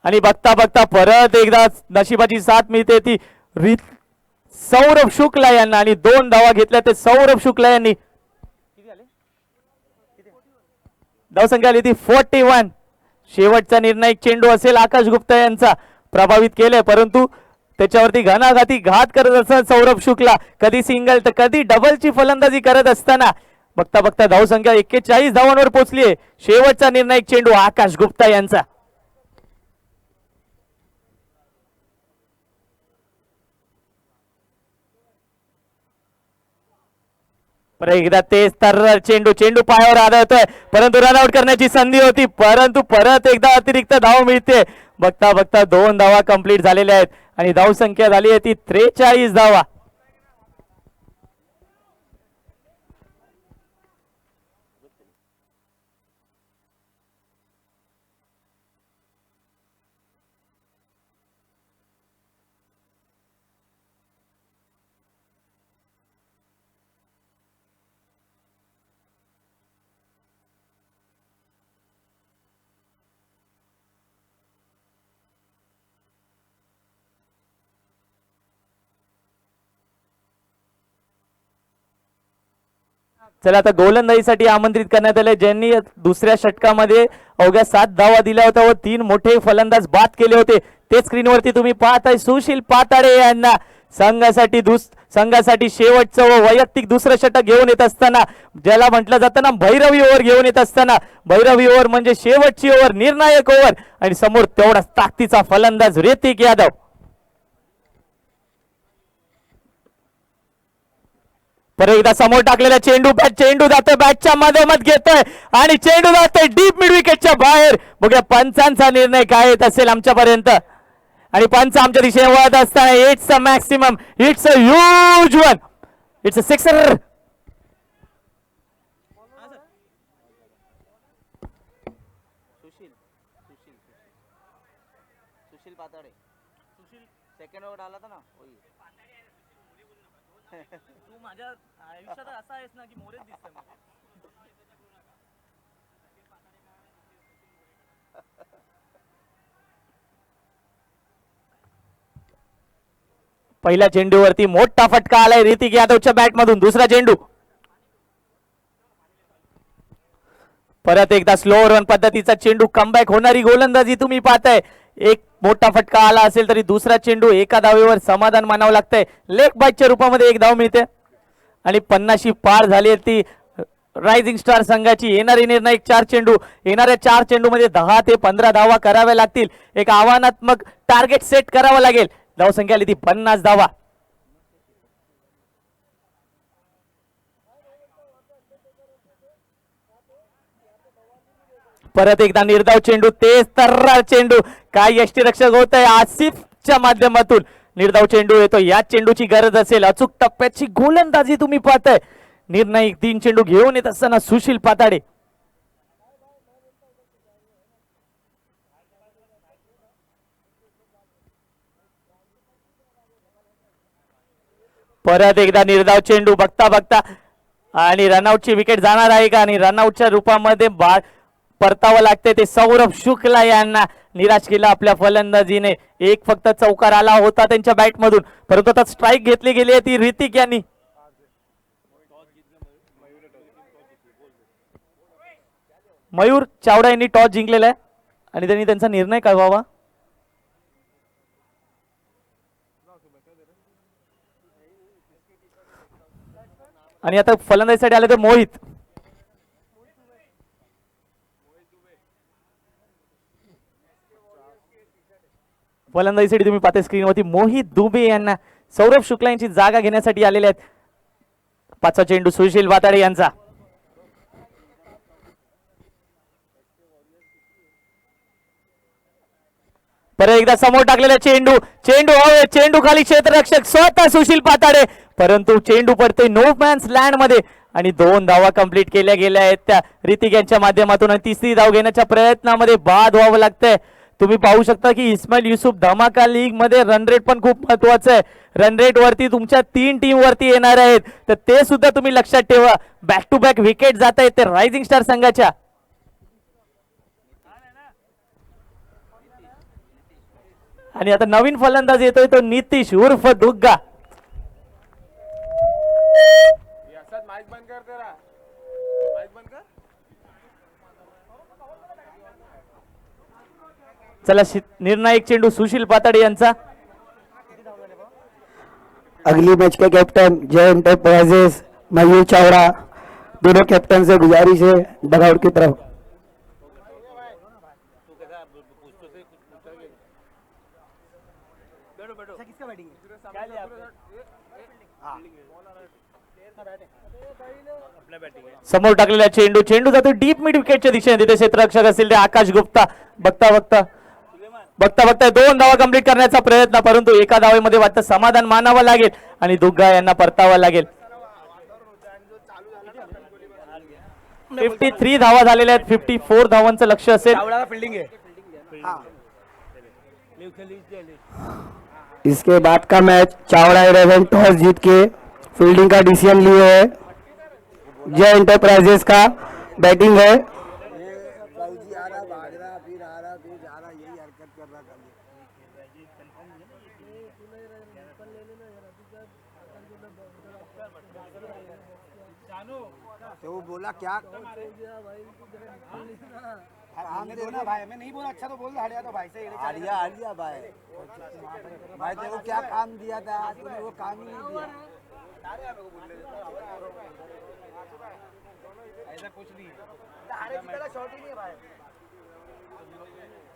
आणि बघता बघता परत एकदा नशिबाची साथ मिळते ती सौरभ शुक्ला यांना आणि 2 धावा घेतल्या ते सौरभ शुक्ला यांनी. धावसंख्या आली ती 41. शेवटचा निर्णायक चेंडू असेल आकाश गुप्ता यांचा प्रभावित केलंय परंतु त्याच्यावरती घणाघाती घात करत असत सौरभ शुक्ला कधी सिंगल तर कधी डबलची फलंदाजी करत असताना बघता बघता धावसंख्या 41 धावांवर पोहोचलीये. शेवटचा निर्णायक चेंडू आकाश गुप्ता यांचा. परत एकदा तेच तर चेंडू चेंडू पायावर आदळतोय परंतु रनआउट करण्याची संधी होती परंतु परत एकदा अतिरिक्त धाव मिळते. बघता बघता 2 धावा कंप्लीट झालेल्या आहेत आणि धावसंख्या झाली आहे ती 43 धावा. चला आता गोलंदाजीसाठी आमंत्रित करण्यात आले ज्यांनी दुसऱ्या षटकामध्ये अवघ्या 7 धावा दिल्या होत्या व 3 मोठे फलंदाज बाद केले होते ते स्क्रीनवरती तुम्ही पाहताय. सुशील पाताडे यांना संघासाठी शेवटचं व वैयक्तिक दुसरं षटक घेऊन येत असताना ज्याला म्हटलं जातं ना भैरवी ओव्हर घेऊन येत असताना भैरवी ओव्हर म्हणजे शेवटची ओव्हर निर्णायक ओव्हर आणि समोर तेवढाच ताकदीचा फलंदाज ऋतिक यादव. परत एकदा समोर टाकलेला चेंडू जातोय बॅटच्या मधोमध घेतोय आणि चेंडू जातोय डीप मिड विकेटच्या बाहेर. बघूया पंचांचा निर्णय काय येत असेल आमच्यापर्यंत. आणि पंच आमच्या दिशेने वळत असताना it's a maximum, it's a huge one, it's a sixer. Sushil Patade, Sushil second over डाला था ना वही. तू माझ्या आयुष्यात असा आहेस ना की मोरेच दिसतोय मला. पहिल्या चेंडूवरती मोठा फटका आलाय ऋतिक यादवच्या बॅट मधून. दुसरा चेंडू परत एकदा स्लो रन पद्धतीचा चेंडू, कमबॅक होणारी गोलंदाजी तुम्ही पाहताय. एक मोठा फटका आला असेल तरी दुसरा चेंडू एका धावेवर समाधान मानावं लागतंय. लेग बाईटच्या रूपामध्ये एक धाव मिळते आणि 50 पार झाली ती रायझिंग स्टार संघाची. येणारे निर्णायक 4 चेंडू, येणाऱ्या 4 चेंडू मध्ये 10 ते 15 धावा कराव्या लागतील. एक आव्हानात्मक टार्गेट सेट करावं लागेल. धावसंख्या आली ती 50 धावा. परत एकदा निर्धाव चेंडू, तेच तर्रार चेंडू. काय यष्टीरक्षक होत आहे आसिफच्या माध्यमातून. निर्धाव चेंडू येतो, या चेंडूची गरज असेल. अचूक टप्प्याची गोलंदाजी तुम्ही पाहताय. निर्णायक 3 चेंडू घेऊन येत असताना सुशील पाताडे. परत एकदा निर्धाव चेंडू, बघता बघता आणि रनआउटची विकेट जाणार आहे का? आणि रनआउटच्या रूपामध्ये परतावं लागते ते सौरभ शुक्ला यांना. निराश केला आपल्या फलंदाजीने. एक फक्त चौकार आला होता त्यांच्या बॅट मधून, परंतु आता स्ट्राईक घेतली गेली आहे ती ऋतिक यांनी. मयूर चावडा यांनी टॉस जिंकलेला आहे आणि त्यांनी त्यांचा निर्णय कळवावा. आणि आता फलंदाजीसाठी आले तर मोहित. फलंदाजीसाठी तुम्ही पाहता स्क्रीनवरती मोहित दुबे यांना सौरभ शुक्ला यांची जागा घेण्यासाठी आलेले आहेत. 5वा चेंडू सुशील पाताडे यांचा. परत एकदा समोर टाकलेला चेंडू, चेंडू हवे, चेंडू खाली क्षेत्ररक्षक स्वतः सुशील पाताडे, परंतु चेंडू पडते नो मॅन्स लँड मध्ये आणि 2 धावा कंप्लीट केल्या गेल्या आहेत त्या ऋतिक यांच्या माध्यमातून. आणि 3री धाव घेण्याच्या प्रयत्नामध्ये बाद व्हावं लागतंय. तुम्ही पाहू शकता की इस्माईल युसुफ धमाका लीग मध्ये रन रेट पण खूप महत्वाचं आहे. रन रेट वरती तुमच्या 3 टीम वरती येणार आहेत, तर ते सुद्धा तुम्ही लक्षात ठेवा. बॅक टू बॅक विकेट जात आहेत ते रायझिंग स्टार संघाच्या. आणि आता नवीन फलंदाज येतोय तो नितीश उर्फ दुग्गा. माइक बंद कर तेरा, माइक बंद कर. चला निर्णायक चेंडू सुशील पाताडे यांचा. अगली मैच के कैप्टन जय एंटरप्राइजेस मयूर चावड़ा, दोनों कैप्टन से गुजारिश है डगआउट की तरफ. समोर टाकलेला चेंडू, चेंडू जातो डीप मिड विकेटच्या दिशेने. तिथे क्षेत्ररक्षक असतील ते आकाश गुप्ता. बघता बघता 2 धावा कंप्लीट करण्याचा प्रयत्न, परंतु एका धावेमध्ये वाटतं समाधान मानावं लागेल आणि दुग्गा यांना परतावं लागेल. 53 धावा झालेल्या आहेत. 54 धावांचं लक्ष असेल. फील्डिंग है. इसके बाद का मैच चावड़ा 11 टॉस जीत के फील्डिंग का डिसीजन लिए है. जय एंटरप्राइजेस का बैटिंग है. तो वो बोला क्या हमने दो ना भाई, मैं नहीं बोला अच्छा तो बोल हारिया तो भाई से हारिया भाई. भाई तेरे को क्या काम दिया था, तूने वो काम ही नहीं दिया. ऐसा कुछ नहीं है. हारे जीता शॉट ही नहीं है भाई.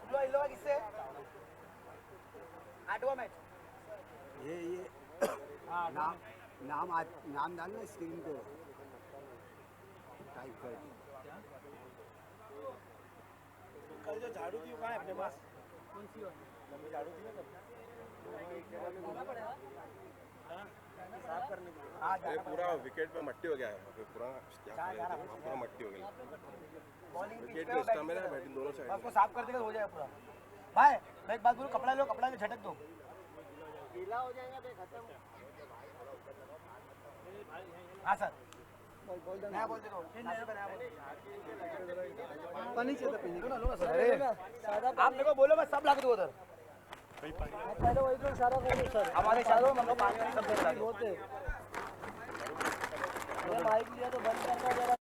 सुबह इन लोग किससे 8वां मैच. ये नाम डालना स्क्रीन पे टाइप कर. कल जो झाड़ू थी वो कहाँ है अपने पास? कौन सी ये पूरा विकेट पे मट्टी हो गया है, पूरा पूरा मट्टी हो गया विकेट पे स्टम्प है ना, बैटिंग दोनों साइड आपको साफ कर देगा हो जाएगा पूरा। भाई मैं एक बात बोलूं, कपड़ा लो, कपड़ा ले झटक दो, गीला हो जाएगा तो खत्म। हाँ सर नया बोल दे दो, पानी चाहिए पीने को ना, लो सर। अरे आप मेरे को बोलो, मैं सब ला के दूं उधर। पहले वही तो सारा कर दो सर, हमारे शालों में पानी वानी सब देता होते। ये माइक लिया तो बंद करना जरा।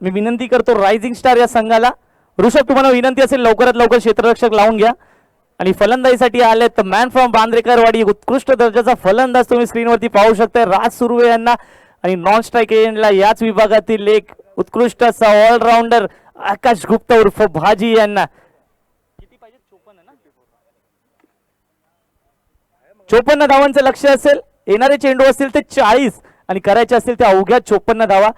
मी विनंती करतो रायझिंग स्टार या संघाला, ऋषभ तुम्हाला विनंती असेल लवकरात लवकर क्षेत्ररक्षक लावून घ्या. आणि फलंदाजीसाठी आले तर मॅन फ्रॉम बांद्रेकरवाडी, उत्कृष्ट दर्जाचा फलंदाज तुम्ही स्क्रीनवरती पाहू शकता राज सुर्वे यांना. आणि नॉन स्ट्राईक एजंटला याच विभागातील एक उत्कृष्ट असा ऑलराऊंडर आकाश गुप्ता उर्फ भाजी यांना. किती पाहिजे? 54 ना. 54 धावांचं लक्ष असेल, येणारे चेंडू असतील ते 40 आणि करायचे असतील ते अवघ्या 54 धावा.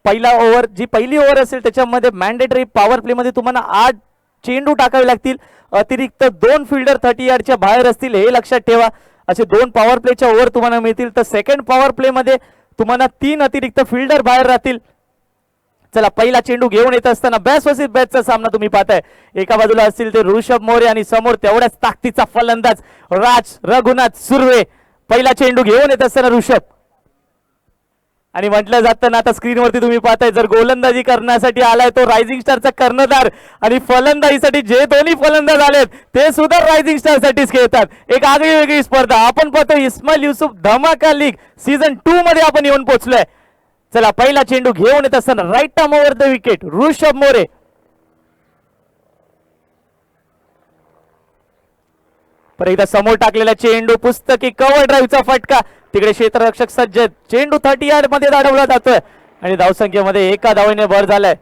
पहिला ओव्हर जी पहिली ओव्हर असेल त्याच्यामध्ये मॅन्डेटरी पॉवर प्लेमध्ये तुम्हाला 8 चेंडू टाकावे लागतील. अतिरिक्त 2 फिल्डर 30 यार्डच्या बाहेर असतील हे लक्षात ठेवा. असे 2 पॉवर प्लेच्या ओव्हर तुम्हाला मिळतील. तर सेकंड पॉवर प्लेमध्ये तुम्हाला 3 अतिरिक्त फिल्डर बाहेर राहतील. चला पहिला चेंडू घेऊन येत असताना बॅस वर्सेस बॅटचा सामना तुम्ही पाहताय. एका बाजूला असतील ते ऋषभ मोरे आणि समोर तेवढ्याच ताकदीचा फलंदाज राज रघुनाथ सुर्वे. पहिला चेंडू घेऊन येत असताना ऋषभ आणि म्हटलं जातं ना आता स्क्रीनवरती तुम्ही पाहताय जर गोलंदाजी करण्यासाठी आलाय तो रायझिंग स्टारचा कर्णधार आणि फलंदाजीसाठी जे दोन्ही फलंदाज आलेत ते सुद्धा रायझिंग स्टार साठीच खेळतात. एक आगळी वेगळी स्पर्धा आपण पाहतो. इस्माईल युसुफ धमाका लीग सीझन 2 मध्ये आपण येऊन पोहोचलोय. चला पहिला चेंडू घेऊन येत असताना right arm over the wicket Rishabh More. परत एकदा समोर टाकलेला चेंडू पुस्तकी कव्हर ड्राईव्हचा फटका. तिकडे क्षेत्ररक्षक सज्ज. चेंडू 30 यार्ड मध्ये दाढवला जातोय आणि धावसंख्येमध्ये एका धावेने भर झालाय.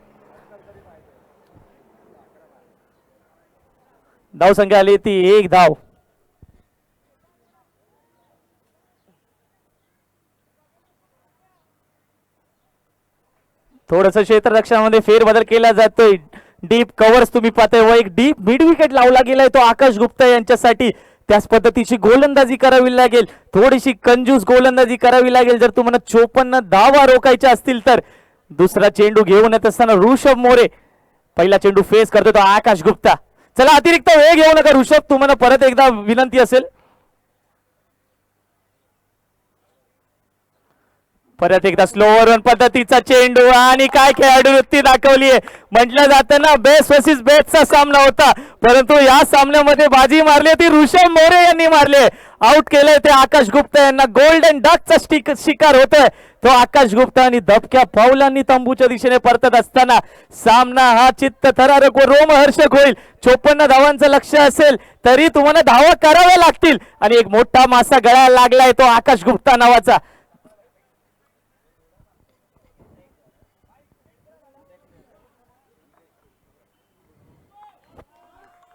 धावसंख्या आली ती 1 धाव. थोडस क्षेत्ररक्षणामध्ये फेरबदल केला जातोय. डीप कव्हर्स तुम्ही पाहताय व एक डीप मिड विकेट लावला गेलाय तो आकाश गुप्ता यांच्यासाठी. त्याच पद्धतीची गोलंदाजी करावी लागेल. थोडीशी कंजूस गोलंदाजी करावी लागेल जर तुम्हाला 54 धावा रोखायच्या असतील तर. दुसरा चेंडू घेऊन येत असताना ऋषभ मोरे. पहिला चेंडू फेस करतो तो आकाश गुप्ता. चला अतिरिक्त वेळ घेऊ नका ऋषभ, तुम्हाला परत एकदा विनंती असेल. परत एकदा स्लोअर रन पद्धतीचा चेंडू आणि काय खेळाडू वृत्ती दाखवली आहे. म्हटलं जातं ना बेस्ट वर्सेस बेस्टचा सामना होता परंतु या सामन्यामध्ये बाजी मारली ती ऋषभ मोरे यांनी मारले. आउट केलंय ते आकाश गुप्ता यांना. गोल्डन डकचा शिकार होतोय तो आकाश गुप्ता आणि दबक्या पावलांनी तंबूच्या दिशेने परतत असताना सामना हा चित्त थरारक व रोमहर्षक होईल. 54 धावांचं लक्ष असेल तरी तुम्हाला धावा कराव्या लागतील आणि एक मोठा मासा गळायला लागलाय तो आकाश गुप्ता नावाचा.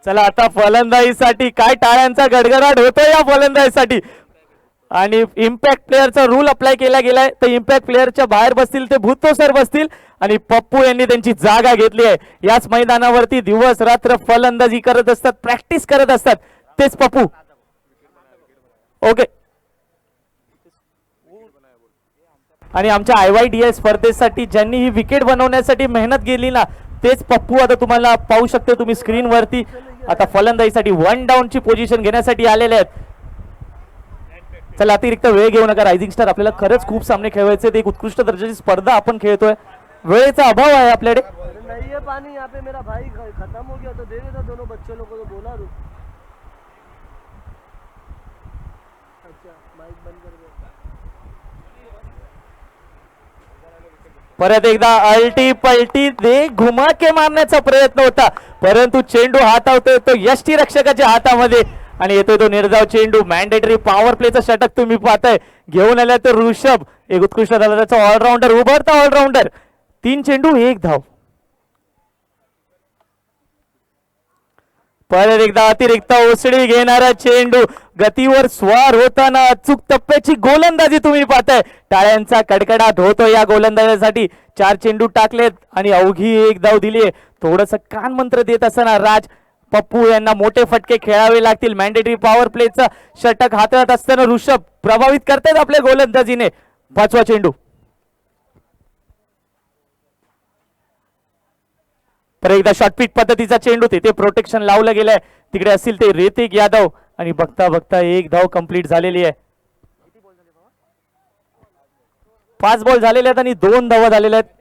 चला आता फलंदाजीसाठी काय टाळ्यांचा गडगडाट होतोय या फलंदाजीसाठी आणि इम्पॅक्ट प्लेअरचा रूल अप्लाय केला गेलाय. तर इम्पॅक्ट प्लेअरच्या बाहेर बसतील ते भूतो सर बसतील आणि पप्पू यांनी त्यांची जागा घेतली आहे. याच मैदानावरती दिवस रात्र फलंदाजी करत असतात, प्रॅक्टिस करत असतात तेच पप्पू. ओके आणि आमच्या IYDL स्पर्धेसाठी ज्यांनी ही विकेट बनवण्यासाठी मेहनत केली ना तेच पप्पू. आता तुम्हाला पाहू शकते तुम्ही स्क्रीनवरती आता फलंदाजीसाठी 1 डाऊनची पोझिशन घेण्यासाठी आलेले आहेत. चला अतिरिक्त वेळ घेऊ नका. रायझिंग स्टार आपल्याला खरंच खूप सामने खेळवायचे. एक उत्कृष्ट दर्जाची स्पर्धा आपण खेळतोय. वेळेचा अभाव आहे आपल्याकडे. नहीं है पानी यहाँ पे. मेरा भाई खत्म हो गया तो दे देता दोनों बच्चे लोगों को बोला दो. अच्छा माइक बंद कर दो. परत एकदा अल्टी पलटी दे घुमा के मारण्याचा प्रयत्न होता परंतु चेंडू हातावतोय तो यष्टी रक्षकाच्या हातामध्ये आणि येतोय तो निर्धाव चेंडू. मॅन्डेटरी पॉवर प्लेचा षटक तुम्ही पाहताय. घेऊन आला तर ऋषभ एक उत्कृष्ट दर्जाचा ऑलराऊंडर उभरता ऑलराऊंडर. 3 चेंडू 1 धाव. परत एकदा अतिरिक्त उसळी घेणारा चेंडू. गतीवर स्वार होताना अचूक टप्प्याची गोलंदाजी तुम्ही पाहताय. टाळ्यांचा कडकडाट होतो या गोलंदाजीसाठी. 4 चेंडू टाकलेत आणि अवघी 1 धाव दिलीये. थोडस कान मंत्र देत असताना राज पप्पू यांना मोठे फटके खेळावे लागतील. मॅन्डेटरी पॉवर प्लेचा षटक हाताळत असताना ऋषभ प्रभावित करतात आपल्या गोलंदाजीने. 5वा चेंडू. परत एकदा शॉर्टपिच पद्धतीचा चेंडू तिथे प्रोटेक्शन लावलं गेलंय. तिकडे असतील ते ऋतिक यादव आणि बघता बघता 1 धाव कंप्लीट झालेली आहे. 5 बॉल झालेले आहेत आणि 2 धावा झालेल्या आहेत.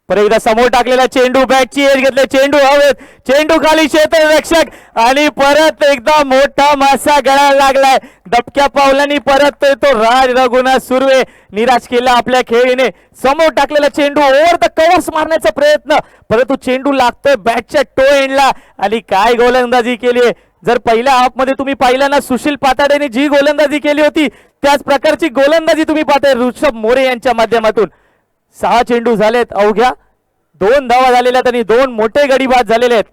परत एकदा समोर टाकलेला चेंडू बॅटची एज घेतले. चेंडू हवेत. चेंडू खाली क्षेत्ररक्षक आणि परत एकदा मोठा मासा गळायला लागलाय. दबक्या पावलांनी परत तो राज रघुनाथ सुर्वे निराश केला आपल्या खेळीने. समोर टाकलेला चेंडू ओव्हर द कव्हर्स मारण्याचा प्रयत्न परंतु चेंडू लागतोय बॅटच्या टो एंडला आणि काय गोलंदाजी केली. जर पहिल्या हाफ मध्ये तुम्ही पाहिलं ना सुशील पाताडेने जी गोलंदाजी केली होती त्याच प्रकारची गोलंदाजी तुम्ही पाहताय ऋषभ मोरे यांच्या माध्यमातून. 6 चेंडू झालेत, अवघ्या 2 धावा झालेल्या आहेत आणि 2 मोठे गडी बाद झालेले आहेत.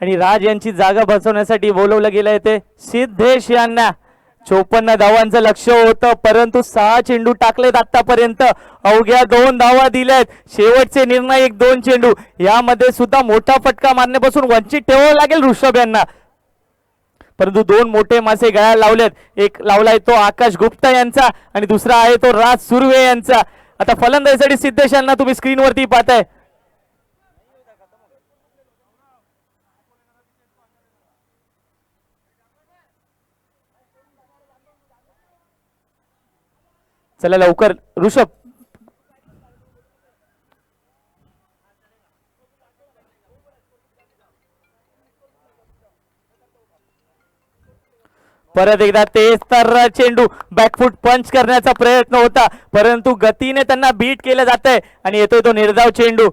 आणि राज यांची जागा बसवण्यासाठी बोलवलं गेलंय ते सिद्धेश यांना. 54 धावांचं लक्ष होतं, परंतु 6 चेंडू टाकलेत आतापर्यंत, अवघ्या 2 धावा दिल्यात. शेवटचे निर्णायक 2 चेंडू, यामध्ये सुद्धा मोठा फटका मारण्यापासून वंचित ठेवावं लागेल ऋषभ यांना. परंतु 2 मोठे मासे गळ्याला लावलेत. एक लावलाय तो आकाश गुप्ता यांचा आणि दुसरा आहे तो राज सुर्वे यांचा. आता फलंदाजीसाठी सिद्धेश यांना तुम्ही स्क्रीनवरती पाहताय. चला लवकर ऋषभ. परत एकदा तेच तर चेंडू बॅकफुट पंच करण्याचा प्रयत्न होता, परंतु गतीने त्यांना बीट केलं जात आहे आणि येतोय तो निर्धाव चेंडू.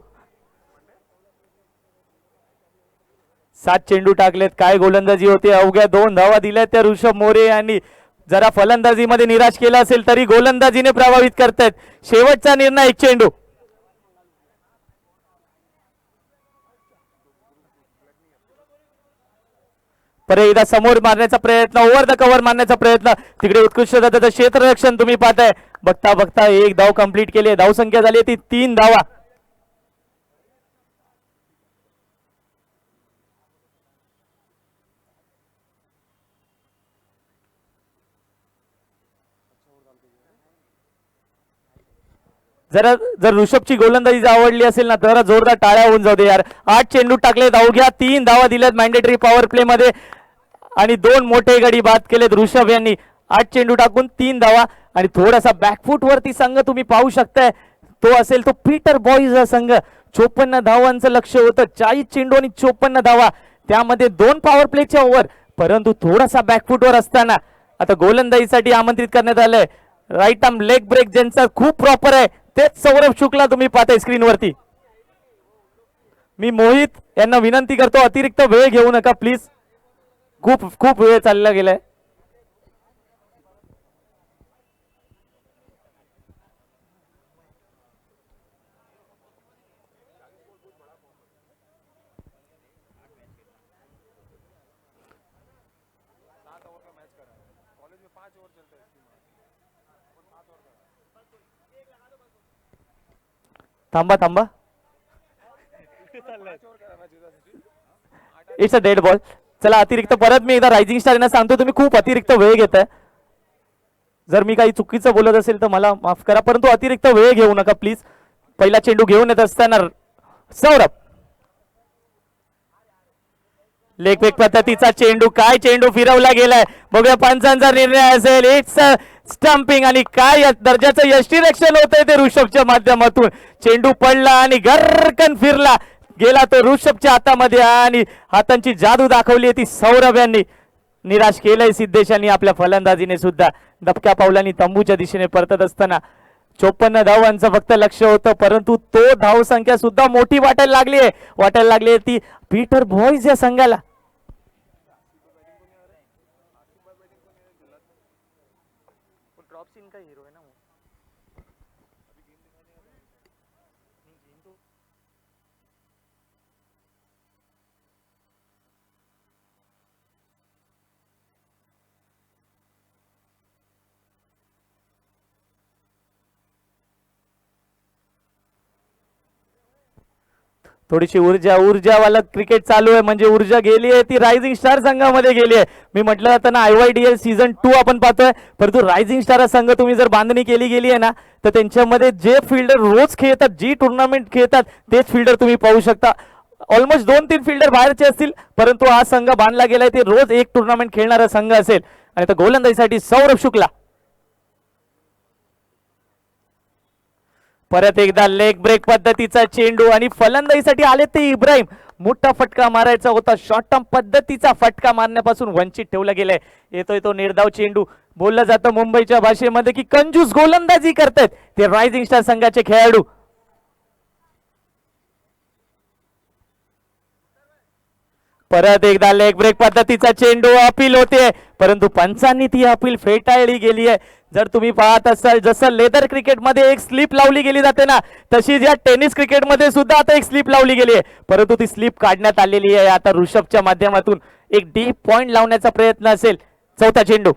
7 चेंडू टाकलेत, काय गोलंदाजी होते. अवघ्या 2 धावा दिल्या त्या ऋषभ मोरे यांनी. जरा फलंदाजीमध्ये निराश केला असेल तरी गोलंदाजीने प्रभावित करतायत. शेवटचा निर्णय 1 चेंडू. परत एकदा समोर मारण्याचा प्रयत्न, ओव्हर द कव्हर मारण्याचा प्रयत्न. तिकडे उत्कृष्ट दत्ताचं क्षेत्ररक्षण तुम्ही पाहताय. बघता बघता 1 धाव कंप्लीट केली. धाव संख्या झाली ती 3 धावा. जर ऋषभची गोलंदाजी आवडली असेल ना तर जोरदार टाळ्या होऊन जाऊ दे यार. 8 चेंडू टाकलेत, अवघ्या 3 धावा दिल्यात मॅन्डेटरी पॉवर प्ले मध्ये आणि 2 मोठे गडी बाद केलेत ऋषभ यांनी. 8 चेंडू टाकून 3 धावा आणि थोडासा बॅकफुट वरती संघ तुम्ही पाहू शकताय. तो असेल तो पीटर बॉईज संघ. 54 धावांचं लक्ष होतं. 40 चेंडू आणि 54 धावा, त्यामध्ये 2 पॉवर प्लेच्या ओव्हर, परंतु थोडासा बॅकफुटवर असताना आता गोलंदाजीसाठी आमंत्रित करण्यात आलंय. राईट आर्म लेग ब्रेक ज्यांचा खूप प्रॉपर आहे तेच सौरभ शुक्ला तुम्ही पाहताय स्क्रीनवरती. मी मोहित यांना विनंती करतो अतिरिक्त वेळ घेऊ नका प्लीज. खूप वेळ चालला गेलाय. थांबा थांबा, इट्स अ डेड बॉल. चला अतिरिक्त परत मी एकदा रायझिंग स्टार यांना सांगतो तुम्ही खूप अतिरिक्त वेळ घेताय. जर मी काही चुकीचं बोलत असेल तर मला माफ करा, परंतु अतिरिक्त वेळ घेऊ नका प्लीज. पहिला चेंडू घेऊन येत असताना सौरभ लेगब्रेक पद्धतीचा चेंडू, काय चेंडू फिरवला गेलाय. बघूया पंचांचा निर्णय असेल. इट्स स्टंपिंग आणि काय दर्जाचं यष्टीरक्षण होतंय ते ऋषभच्या माध्यमातून. चेंडू पडला आणि गरकन फिरला गेला तो ऋषभच्या हातामध्ये आणि हातांची जादू दाखवली आहे ती सौरभ यांनी. निराश केलंय सिद्धेश यांनी आपल्या फलंदाजीने सुद्धा. दबक्या पावलांनी तंबूच्या दिशेने परतत असताना 54 धावांचं फक्त लक्ष होतं, परंतु तो धाव संख्या सुद्धा मोठी वाटायला लागली आहे ती पीटर बॉईज या संघाला. थोडीशी ऊर्जावाला क्रिकेट चालू आहे, म्हणजे ऊर्जा गेली आहे ती रायझिंग स्टार संघामध्ये गेली आहे. मी म्हटलं जातं ना IYDL सीझन 2 आपण पाहतोय, परंतु रायझिंग स्टार संघ तुम्ही जर बांधणी गेली आहे ना तर त्यांच्यामध्ये जे फिल्डर रोज खेळतात, जी टुर्नामेंट खेळतात तेच फिल्डर तुम्ही पाहू शकता. ऑलमोस्ट 2-3 फिल्डर बाहेरचे असतील, परंतु हा संघ बांधला गेलाय ते रोज एक टुर्नामेंट खेळणारा संघ असेल. आणि आता गोलंदाजीसाठी सौरभ शुक्ला. परत एकदा लेग ब्रेक पद्धतीचा चेंडू आणि फलंदाजीसाठी आले ते इब्राहिम. मोठा फटका मारायचा होता, शॉर्ट टर्म पद्धतीचा फटका मारण्यापासून वंचित ठेवला गेलाय. येतोय तो निर्धाव चेंडू. बोललं जातं मुंबईच्या भाषेमध्ये की कंजूस गोलंदाजी करतायत ते रायझिंग स्टार संघाचे खेळाडू. परत एकदा लेग ब्रेक पद्धतीचा चेंडू. अपील होते, परंतु पंचांनी ती अपील फेटाळली गेली आहे. जर तुम्ही पाहत असाल जसं लेदर क्रिकेटमध्ये एक स्लिप लावली गेली जाते ना, तशी या टेनिस क्रिकेटमध्ये सुद्धा आता एक स्लिप लावली गेली आहे, परंतु ती स्लिप काढण्यात आलेली आहे. आता ऋषभच्या माध्यमातून एक डीप पॉइंट लावण्याचा प्रयत्न असेल. चौथा चेंडू.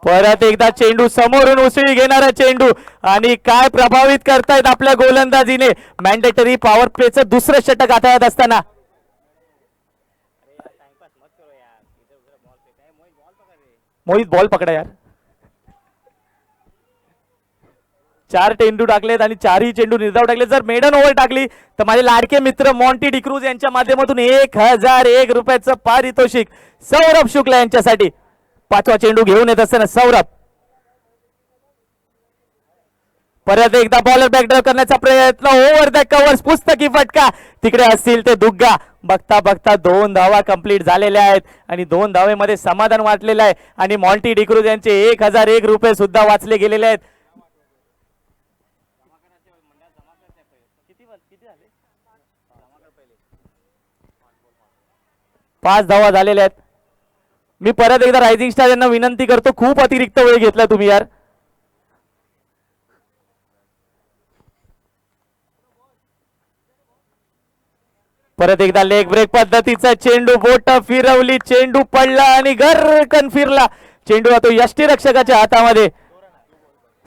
परत एकदा चेंडू समोरून उसळी घेणारा चेंडू आणि काय प्रभावित करतायत आपल्या गोलंदाजीने. मॅन्डेटरी पॉवर प्लेचं दुसरं षटक हाताळत असताना मोहित बॉल पकडा यार. 4 चेंडू टाकलेत आणि 4ही चेंडू निर्धाव टाकले. जर मेडन ओव्हर टाकली तर माझे लाडके मित्र मॉन्टी डिक्रूज यांच्या माध्यमातून 1001 रुपयाचं पारितोषिक सौरभ शुक्ला यांच्यासाठी. 5वा चेंडू घेऊन येत असताना सौरभ. परत एकदा बॉलर बॅकड्रॉप करण्याचा प्रयत्न. ओव्हर द कव्हर्स पुस्तकी फटका. तिकडे असतील ते दुग्गा. बघता बघता 2 धावा कंप्लीट झालेल्या आहेत आणि 2 धावेमध्ये समाधान वाटलेलं आहे. आणि मॉन्टी डिक्रूज यांचे 1001 रुपये सुद्धा वाचले गेलेले आहेत. 5 धावा झालेल्या आहेत. मी परत एकदा रायझिंग स्टार यांना विनंती करतो, खूप अतिरिक्त वेळ घेतला तुम्ही यार. परत एकदा लेग ब्रेक पद्धतीचा चेंडू. बोट फिरवली, चेंडू पडला आणि गरकन फिरला. चेंडू तो यष्टीरक्षकाच्या हातामध्ये.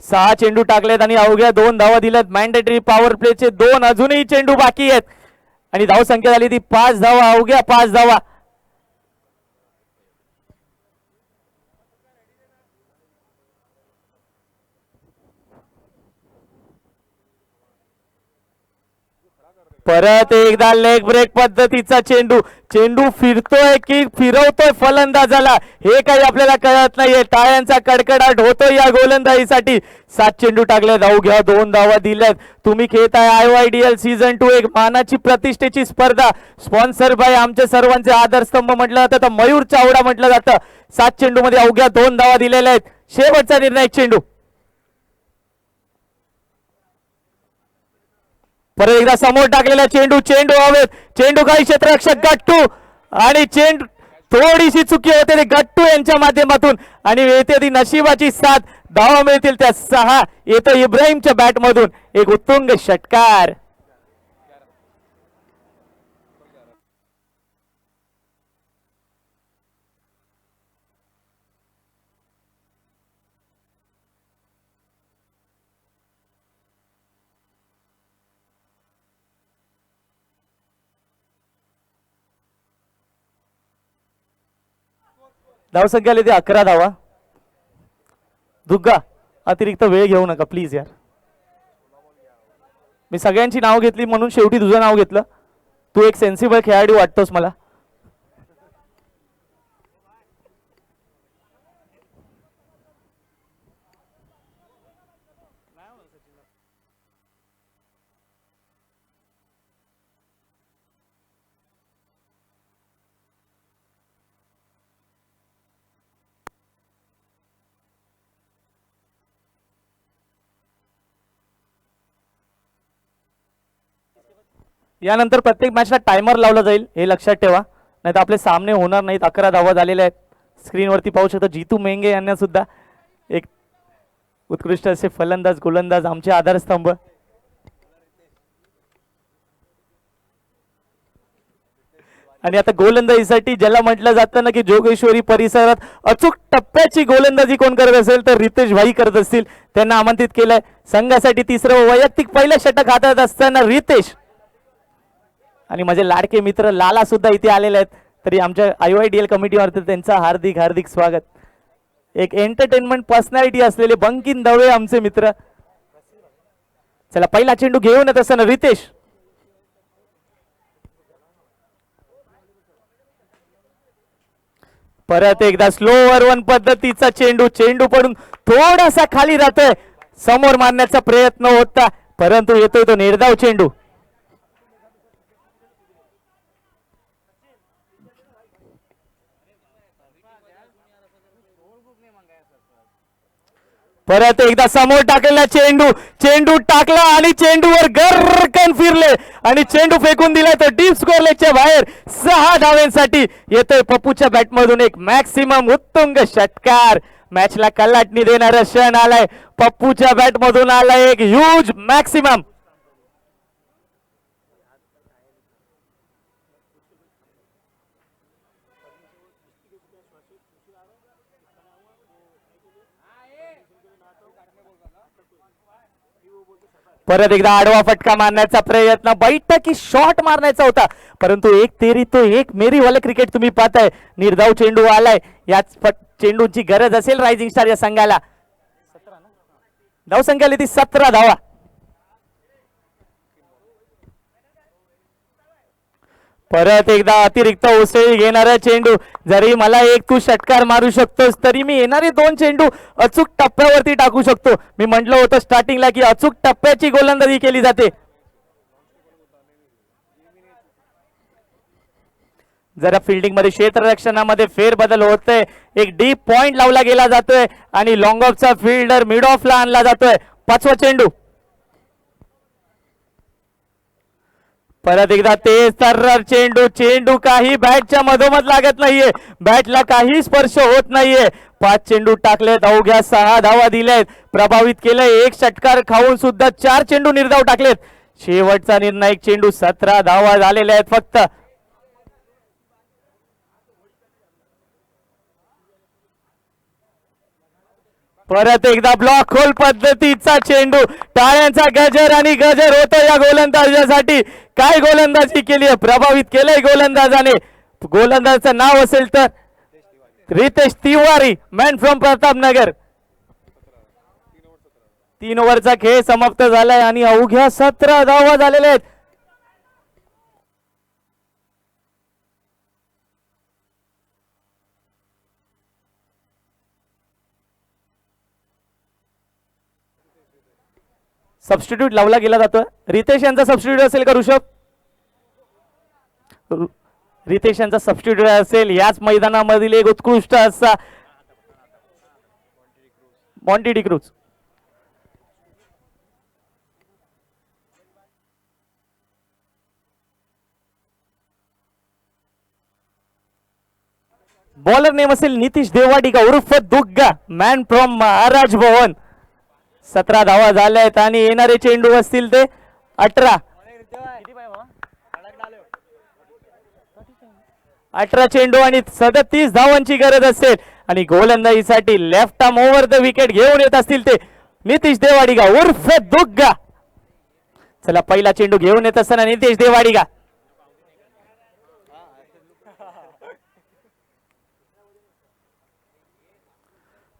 6 चेंडू टाकलेत आणि अवघ्या 2 धावा दिल्यात. मॅन्डेटरी पॉवर प्लेचे 2 अजूनही चेंडू बाकी आहेत आणि धाव संख्या झाली ती 5 धावा. अवघ्या 5 धावा. परत एकदा लेग ब्रेक पद्धतीचा चेंडू. चेंडू फिरतोय की फिरवतोय फलंदाजाला हे काही आपल्याला कळत नाहीये. टाळ्यांचा कडकडाट होतोय या गोलंदाजीसाठी. 7 चेंडू टाकलेत, अवघ्या 2 धावा दिल्यात. तुम्ही खेळताय IYDL सीझन 2, एक मानाची प्रतिष्ठेची स्पर्धा. स्पॉन्सर बाय आमचे सर्वांचे आधारस्तंभ म्हटलं जातं तर मयूर चावडा म्हटलं जातं. 7 चेंडू मध्ये अवघ्या 2 धावा दिलेल्या आहेत. शेवटचा निर्णायक चेंडू. परत एकदा समोर टाकलेला चेंडू. चेंडू हवेत. चेंडू काही क्षेत्ररक्षक गट्टू आणि चेंडू थोडीशी चुकी होते ते गट्टू यांच्या माध्यमातून आणि येते ती नशिबाची साथ. धावा मिळतील त्या 6. येतो इब्राहिमच्या बॅट मधून एक उत्तुंग षटकार. धावसंख्या आली ती 11 धावा. दुग्गा अतिरिक्त वेळ घेऊ नका प्लीज यार. मी सगळ्यांची नाव घेतली म्हणून शेवटी तुझं नाव घेतलं. तू एक सेन्सिबल खेळाडू वाटतोस मला. यानंतर प्रत्येक मॅचला टायमर लावला जाईल हे लक्षात ठेवा, नाहीतर आपले सामने होणार नाहीत. 11 धावा झालेल्या आहेत. स्क्रीनवरती पाहू शकता जीतू मेंगे यांना सुद्धा एक उत्कृष्ट असे फलंदाज गोलंदाज आमचे आधारस्तंभ. आणि आता गोलंदाजीसाठी ज्याला म्हटलं जातं ना की जोगेश्वरी परिसरात अचूक टप्प्याची गोलंदाजी कोण करत असेल तर रितेश भाई करत असतील. त्यांना आमंत्रित केलंय. संघासाठी तिसरं वैयक्तिक पहिलं षटक हातात असताना रितेश आणि माझे लाडके मित्र लाला सुद्धा इथे आलेले आहेत. तरी आमच्या IYDL कमिटीवरती त्यांचं हार्दिक हार्दिक स्वागत. एक एंटरटेनमेंट पर्सनॅलिटी असलेले बंकिम दवे आमचे मित्र. चला पहिला चेंडू घेऊन येत असताना रितेश. परत एकदा स्लोवर वन पद्धतीचा चेंडू पडून थोडासा खाली राहतोय. समोर मारण्याचा प्रयत्न होता परंतु येतोय तो निर्धाव चेंडू. परत एकदा समोर टाकलेला चेंडू टाकला आणि चेंडूवर गरकन फिरले आणि चेंडू फेकून दिलाय तो डीप स्कोअर लेगच्या बाहेर. 6 धावांसाठी येतोय पप्पूच्या बॅटमधून एक मॅक्सिमम उत्तुंग षटकार. मॅचला कलाटणी देणारा क्षण आलाय. पप्पूच्या बॅटमधून आलाय एक ह्यूज मॅक्सिमम. परत एकदा आडवा फटका मारण्याचा प्रयत्न, बैठकी शॉट मारण्याचा होता परंतु एक तेरी तो एक मेरी वाले क्रिकेट तुम्ही पाहताय. निर्धाव चेंडू आलाय. याच चेंडूची गरज असेल रायझिंग स्टार या संघाला. धावसंख्या आली ती 17 धावा. परत एकदा अतिरिक्त उसळी घेणारा चेंडू. जरी मला एक तू षटकार मारू शकतोस तरी मी येणारे 2 चेंडू अचूक टप्प्यावरती टाकू शकतो. मी म्हटलं होतं स्टार्टिंगला की अचूक टप्प्याची गोलंदाजी केली जाते. जरा फिल्डिंग मध्ये क्षेत्ररक्षणामध्ये फेरबदल होतोय. एक डीप पॉइंट लावला गेला जातोय आणि लॉंग ऑफचा फिल्डर मिड ऑफला आणला जातोय. 5वा चेंडू. परत एकदा तेज तर्रार चेंडू काही बॅटच्या मधोमध लागत नाहीये. बॅटला काही स्पर्श होत नाहीये. 5 चेंडू टाकलेत. अवघ्या 6 धावा दिल्यात. प्रभावित केलंय. एक षटकार खाऊन सुद्धा 4 चेंडू निर्धाव टाकलेत. शेवटचा निर्णायक चेंडू. 17 धावा झालेल्या आहेत फक्त. परत एकदा ब्लॉक होल पद्धतीचा चेंडू. टाळ्यांचा गजर आणि गजर होतो या गोलंदाजासाठी. काय गोलंदाजी केली आहे. प्रभावित केलंय गोलंदाजाने. गोलंदाजाचं नाव असेल तर रितेश तिवारी, मॅन फ्रॉम प्रतापनगर. 3 ओव्हरचा खेळ समाप्त झालाय आणि अवघ्या 17 धावा झालेल्या आहेत. सबस्टिट्यूट लावला गेला जातोय. रितेश यांचा सबस्टिट्यूट असेल का ऋषभ. रितेश यांचा सबस्टिट्यूट असेल. याच मैदानामधील एक उत्कृष्ट असा मॉन्टी डिक्रूज. बॉलर नेम असेल नितीश देवाडिका उर्फ दुग्गा, मॅन फ्रॉम महाराज भवन. 17 धावा झाल्या आहेत आणि येणारे चेंडू असतील ते 18. 18 चेंडू आणि 37 धावांची गरज असेल आणि गोलंदाजीसाठी left arm over the wicket घेऊन येत असतील ते नितीश देवाडिगा उर्फ दुग्गा. चला पहिला चेंडू घेऊन येत असताना नितीश देवाडिगा.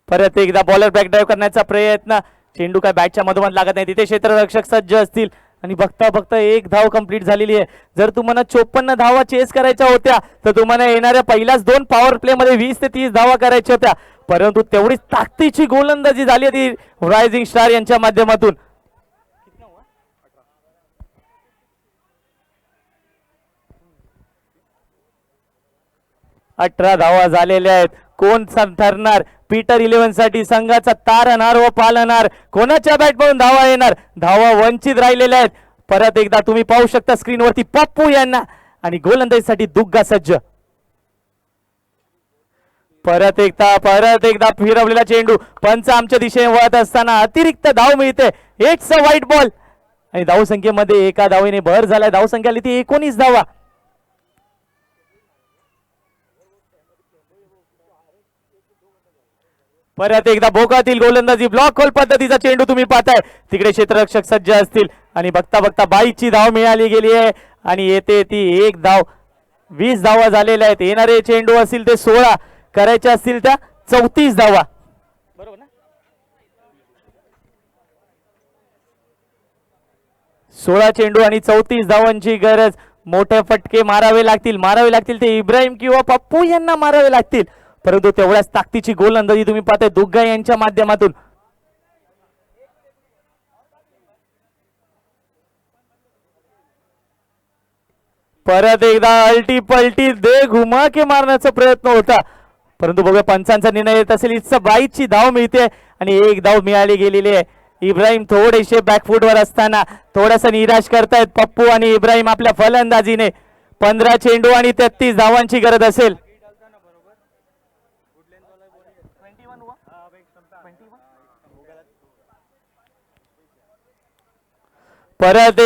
परत एकदा बॉलर बॅक ड्राईव्ह करण्याचा प्रयत्न. चेंडू काय बॅटच्या मधोमध लागत नाही. तिथे क्षेत्ररक्षक सज्ज असतील आणि बघता बघता 1 धाव कंप्लीट झालेली आहे. जर तुम्हाला 54 धावा चेस करायच्या होत्या तर तुम्हाला येणाऱ्या पहिल्याच 2 पॉवर प्ले मध्ये 20 ते 30 धावा करायच्या होत्या परंतु तेवढीच ताकदीची गोलंदाजी झाली होती रायझिंग स्टार यांच्या माध्यमातून. अठरा धावा झालेल्या आहेत. कोण ठरणार पीटर 11 साठी संघाचा तारणार व पालणार. कोणाच्या बॅटमधून धावा येणार. धावा वंचित राहिलेल्या आहेत. परत एकदा तुम्ही पाहू शकता स्क्रीनवरती पप्पू यांना आणि गोलंदाजीसाठी दुग्गा सज्ज. परत एकदा फिरवलेला चेंडू. पंच आमच्या दिशेने वळत असताना अतिरिक्त धाव मिळते. इट्स अ व्हाईट बॉल आणि धावसंख्येमध्ये एका धावेने भर झालाय. धावसंख्या आली ती 19 धावा. परत एकदा भोकातील गोलंदाजी. ब्लॉक होल पद्धतीचा चेंडू तुम्ही पाहताय. तिकडे क्षेत्ररक्षक सज्ज असतील आणि बघता बघता 22ची धाव मिळाली गेली आहे आणि येते ती 1 धाव. 20 धावा झालेल्या आहेत. येणारे चेंडू असतील ते 16, करायचे असतील त्या 34 धावा. बरोबर ना. 16 चेंडू आणि 34 धावांची गरज. मोठे फटके मारावे लागतील ते इब्राहिम किंवा पप्पू यांना मारावे लागतील, परंतु तेवढ्याच ताकदीची गोलंदाजी तुम्ही पाहताय दुग्गा यांच्या माध्यमातून. परत एकदा अल्टी पलटी दे घुमा के मारण्याचा प्रयत्न होता, परंतु बघूया पंचांचा निर्णय येत असेल. इट्स बाईची धाव मिळते आणि एक धाव मिळाली गेलेली आहे. इब्राहिम थोडेसे बॅकफुटवर असताना थोडासा निराश करतायत पप्पू आणि इब्राहिम आपल्या फलंदाजीने. 15 चेंडू आणि 33 धावांची गरज असेल. परत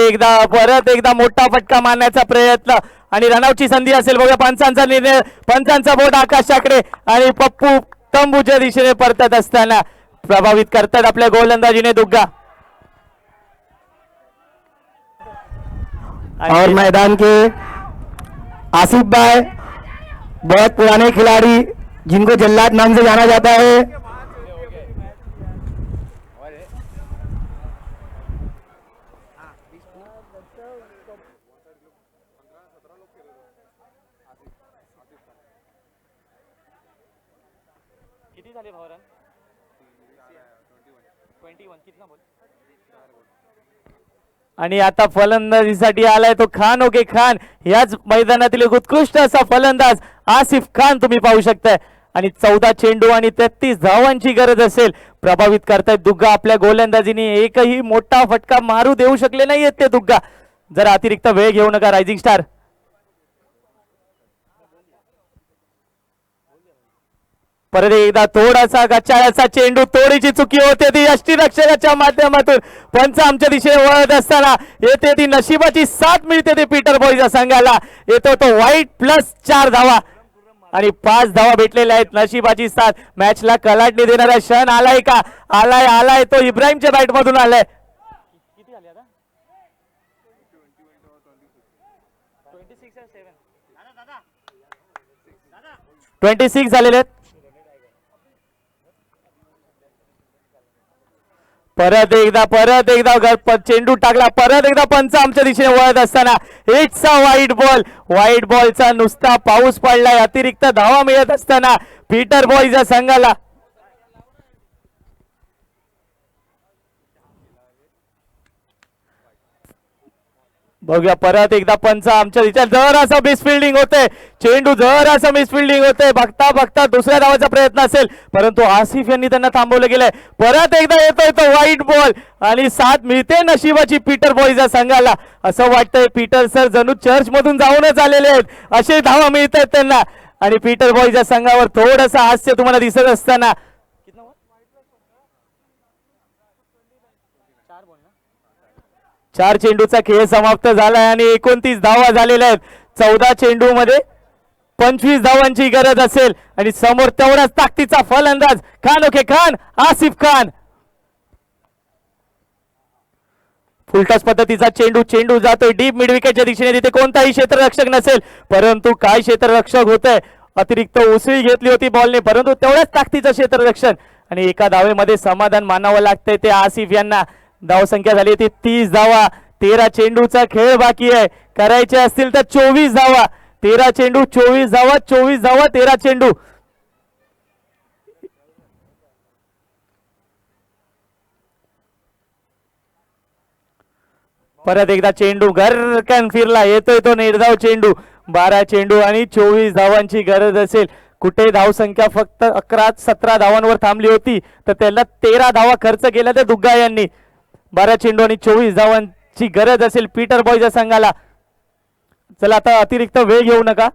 एकदा मोठा फटका मारण्याचा प्रयत्न आणि रनआउटची संधी असेल. बघा पंचांचा निर्णय, पंचांचा बोट आकाशाकडे आणि पप्पू तंबूच्या दिशेने परतत असताना प्रभावित करतात आपल्या गोलंदाजीने दुग्गा. और मैदान के आसिफ भाई बहुत पुराने खिलाड़ी जिनको जल्लाद नाम से जाना जाता है. किती झाले भावरान? 21 आणि आता फलंदाजीसाठी आलाय तो खान ओके खान. याच मैदानातील एक उत्कृष्ट असा फलंदाज आसिफ खान तुम्ही पाहू शकताय. आणि 14 चेंडू आणि 33 धावांची गरज असेल. प्रभावित करतायत दुग्गा आपल्या गोलंदाजीने. एकही मोठा फटका मारू देऊ शकले नाहीयेत ते दुग्गा. जरा अतिरिक्त वेळ घेऊ नका रायझिंग स्टार. परत एकदा थोडासा गचाळ्याचा चेंडू, थोडीशी चुकी होते ती यष्टीरक्षकाच्या माध्यमातून. पंच आमच्या दिशेने वळत असताना येते ती नशिबाची साथ मिळते ते पीटर बॉयच्या संघाला. येतो तो वाईट प्लस 4 धावा आणि 5 धावा भेटलेल्या आहेत. नशिबाची साथ, मॅचला कलाटणी देणारा क्षण आलाय का? आलाय तो इब्राहिमच्या बॅट मधून आलाय. किती आले आता? 26 झालेले आहेत. परत एकदा चेंडू टाकला. परत एकदा पंच आमच्या दिशेने वळत असताना इट्स अ व्हाईट बॉलचा नुसता पाऊस पडलाय. अतिरिक्त धावा मिळत असताना पीटर बॉयच्या संघाला. बघूया परत एकदा पंच आमच्या दिशेने. जरासा मिसफिल्डिंग होते चेंडू, जरासा मिसफिल्डिंग होते. बघता दुसऱ्या धावाचा प्रयत्न असेल, परंतु आसिफ यांनी त्यांना थांबवलं गेलंय. परत एकदा येतोय तो व्हाईट बॉल आणि साथ मिळते नशिबाची पीटर बॉयच्या संघाला. असं वाटतंय पीटर सर जणू चर्च मधून जाऊनच आलेले आहेत, असे धावा मिळत आहेत त्यांना. आणि पीटर बॉयच्या संघावर थोडंसं हास्य तुम्हाला दिसत असताना. 4 चेंडूचा खेळ समाप्त झालाय आणि 29 धावा झालेल्या आहेत. 14 चेंडू मध्ये 25 धावांची गरज असेल आणि समोर तेवढाच ताकदीचा फलंदाज खान ओके खान, आसिफ खान. फुलटॉस पद्धतीचा चेंडू जातोय डीप मिड विकेटच्या दिशेने. तिथे कोणताही क्षेत्ररक्षक नसेल, परंतु काय क्षेत्ररक्षक होतंय. अतिरिक्त उसळी घेतली होती बॉलने, परंतु तेवढ्याच ताकदीचं क्षेत्ररक्षण आणि एका धावेमध्ये समाधान मानावं लागतंय ते आसिफ यांना. धावसंख्या झाली ती 30 धावा. 13 चेंडूचा खेळ बाकी आहे. करायचे असतील तर 24 धावा. 13 चेंडू 24 धावा, 24 धावा 13 चेंडू. परत एकदा चेंडू घरकन फिरला. येतोय तो निर्धाव चेंडू. 12 चेंडू आणि 24 धावांची गरज असेल. कुठे धावसंख्या फक्त 11-17 धावांवर थांबली होती, तर त्याला 13 धावा खर्च केल्या त्या दुग्गा यांनी. 12 चेंडू आणि 24 धावांची गरज असेल पीटर बॉयच्या संघाला. चला आता अतिरिक्त वेळ घेऊ नका.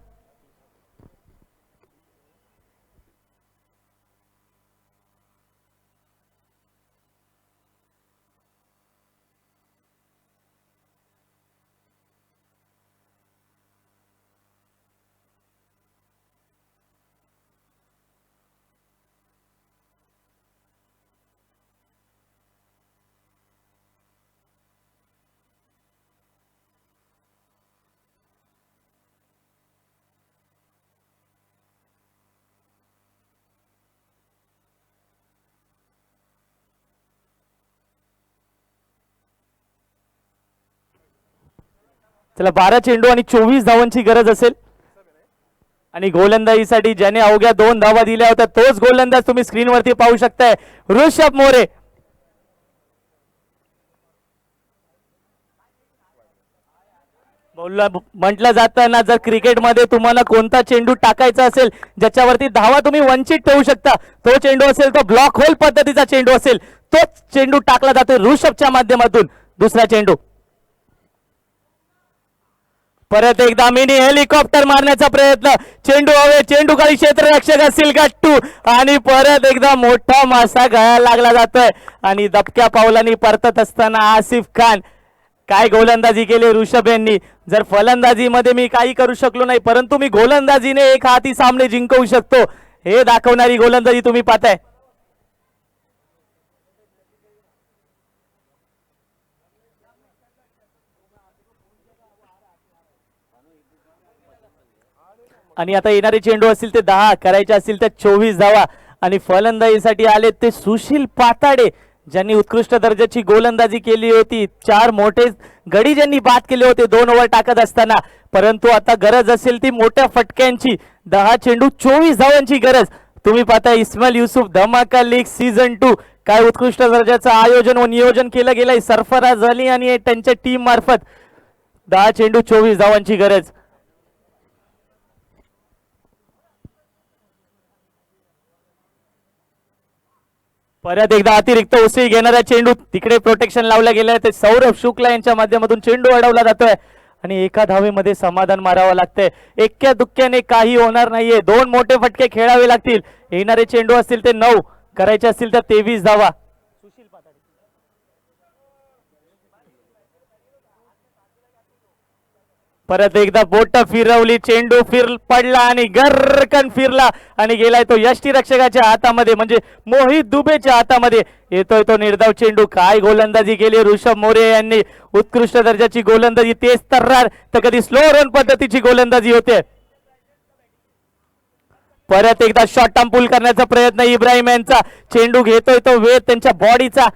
चला 12 चेंडू आणि 24 धावांची गरज असेल. आणि गोलंदाजीसाठी ज्याने अवघ्या 2 धावा दिल्या होत्या तोच गोलंदाज तुम्ही स्क्रीनवरती पाहू शकताय, ऋषभ मोरे. म्हटलं जातं ना, जर क्रिकेटमध्ये तुम्हाला कोणता चेंडू टाकायचा असेल ज्याच्यावरती धावा तुम्ही वंचित ठेवू शकता, तो चेंडू असेल तो ब्लॉक होल पद्धतीचा चेंडू असेल, तोच चेंडू टाकला जातो ऋषभच्या माध्यमातून. दुसरा चेंडू परत एकदा मिनी हेलिकॉप्टर मारण्याचा प्रयत्न, चेंडू हवे, चेंडू काही क्षेत्ररक्षक असतील गट्टू, आणि परत एकदा मोठा मासा गळायला लागला जातोय. आणि दबक्या पावलांनी परतत असताना आसिफ खान. काय गोलंदाजी केली ऋषभ यांनी. जर फलंदाजीमध्ये मी काही करू शकलो नाही, परंतु मी गोलंदाजीने एक हाती सामने जिंकवू शकतो, हे दाखवणारी गोलंदाजी तुम्ही पाहताय. आणि आता येणारे चेंडू असतील ते 10, करायचे असतील तर 24 धावा. आणि फलंदाजीसाठी आले ते सुशील पाताडे, ज्यांनी उत्कृष्ट दर्जाची गोलंदाजी केली होती. 4 मोठे गडी ज्यांनी बाद केले होते 2 ओव्हर टाकत असताना. परंतु आता गरज असेल ती मोठ्या फटक्यांची. 10 चेंडू 24 धावांची गरज. तुम्ही पाहता इस्माईल युसुफ धमाका लीग सीझन 2. काय उत्कृष्ट दर्जाचं आयोजन व नियोजन केलं गेलंय सरफराज अली आणि त्यांच्या टीम मार्फत. 10 चेंडू 24 धावांची गरज. परत एकदा अतिरिक्त उसळी घेणारा चेंडू, तिकडे प्रोटेक्शन लावलं गेलंय ते सौरभ शुक्ला यांच्या माध्यमातून चेंडू अडवला जातोय. आणि एका धावेमध्ये समाधान मारावं लागतंय. एक्क्या दुक्क्याने काही होणार नाहीये. 2 मोठे फटके खेळावे लागतील. येणारे चेंडू असतील ते 9, करायचे असतील तर 23 धावा. परत एकदा बोट फिरवली, चेंडू पडला आणि गर्रकन फिरला आणि गेलाय तो यष्टीरक्षकाच्या हातामध्ये, म्हणजे मोहित दुबेच्या हातामध्ये. येतोय तो निर्धाव चेंडू. काय गोलंदाजी केली ऋषभ मोरे यांनी. उत्कृष्ट दर्जाची गोलंदाजी, तेज तर्रार तर कधी स्लो रन पद्धतीची गोलंदाजी होते. परत एकदा शॉर्ट टर्म पुल करण्याचा प्रयत्न इब्राहिम यांचा. चेंडू घेतोय तो वेध त्यांच्या बॉडीचा.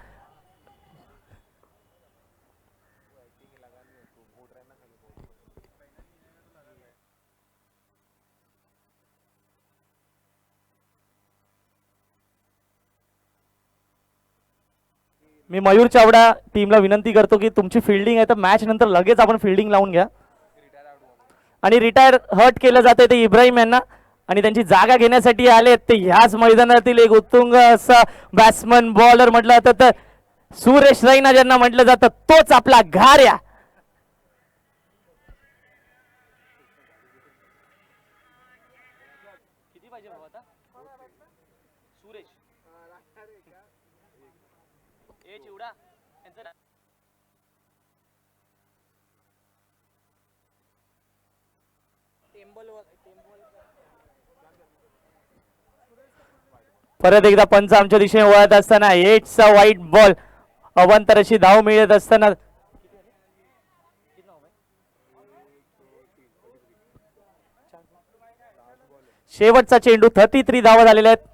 मी मयूर चावडा टीमला विनंती करतो की तुमची फिल्डिंग आहे तर मॅच नंतर लगेच आपण फिल्डिंग लावून घ्या. आणि रिटायर हर्ट केलं जाते ते इब्राहिम यांना, आणि त्यांची जागा घेण्यासाठी आले ते ह्याच मैदानातील एक उत्तुंग असा बॅट्समन बॉलर म्हटलं जातं तर सुरेश रैना ज्यांना म्हटलं जातं तोच आपला घाऱ्या. परत एकदा पंच आमच्या दिशेने वळत असताना 8चा वाईट बॉल. अवांतर अशी धाव मिळत असताना शेवटचा चेंडू 33 धावा झालेल्या आहेत.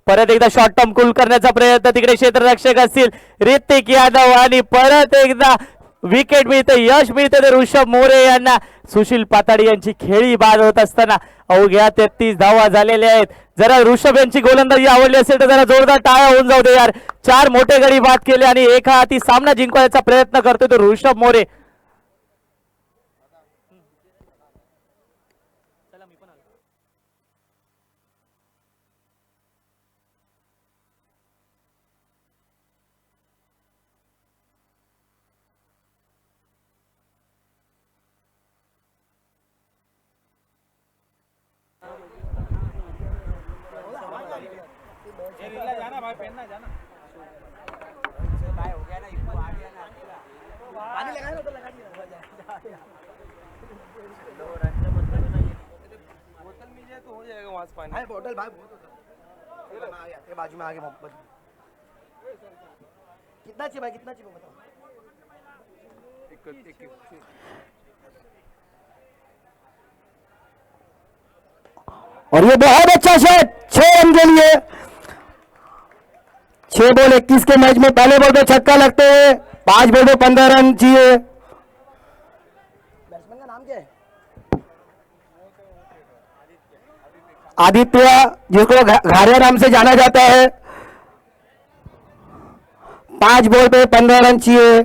परत एकदा शॉर्ट टर्म कूल करण्याचा प्रयत्न, तिकडे क्षेत्ररक्षक असतील ऋतिक यादव, आणि परत एकदा विकेट मिळते, यश मिळते ते ऋषभ मोरे यांना. सुशील पाताडी यांची खेळी बाद होत असताना अवघ्या 33 धावा झालेल्या आहेत. जरा ऋषभ यांची गोलंदाजी आवडली असेल तर जरा जोरदार टाळ्या होऊन जाऊ दे यार. 4 मोठे गडी बाद केले आणि एका हाती सामना जिंकवायचा प्रयत्न करतोय तो ऋषभ मोरे. बोतल भाई बाजू में आगे मोहब्बत कितना चाहिए भाई, कितना चाहिए बताओ. और ये बहुत अच्छा शॉट 6 रन के लिए. 6 बॉल 21 के मैच में पहले बॉल पे छक्का लगते हुए 5 बॉल पे 15 रन चाहिए। बैट्समैन का नाम क्या है? आदित्य, जिसको घारिया नाम से जाना जाता है, 5 बॉल पे 15 रन चाहिए।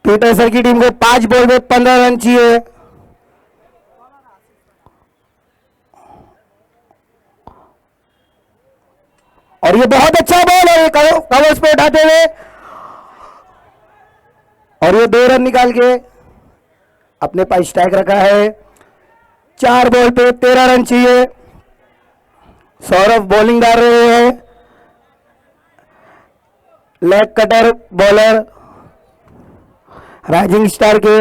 पीटर सर की टीम को 5 बॉल पे 15 रन चाहिए। और ये बहुत अच्छा बॉल है, कवर्स पे उठाते हुए, और ये 2 रन निकाल के अपने पास स्ट्राइक रखा है। 4 बॉल पे 13 रन चाहिए। सौरभ बॉलिंग डाल रहे हैं, leg cutter bowler rising star के।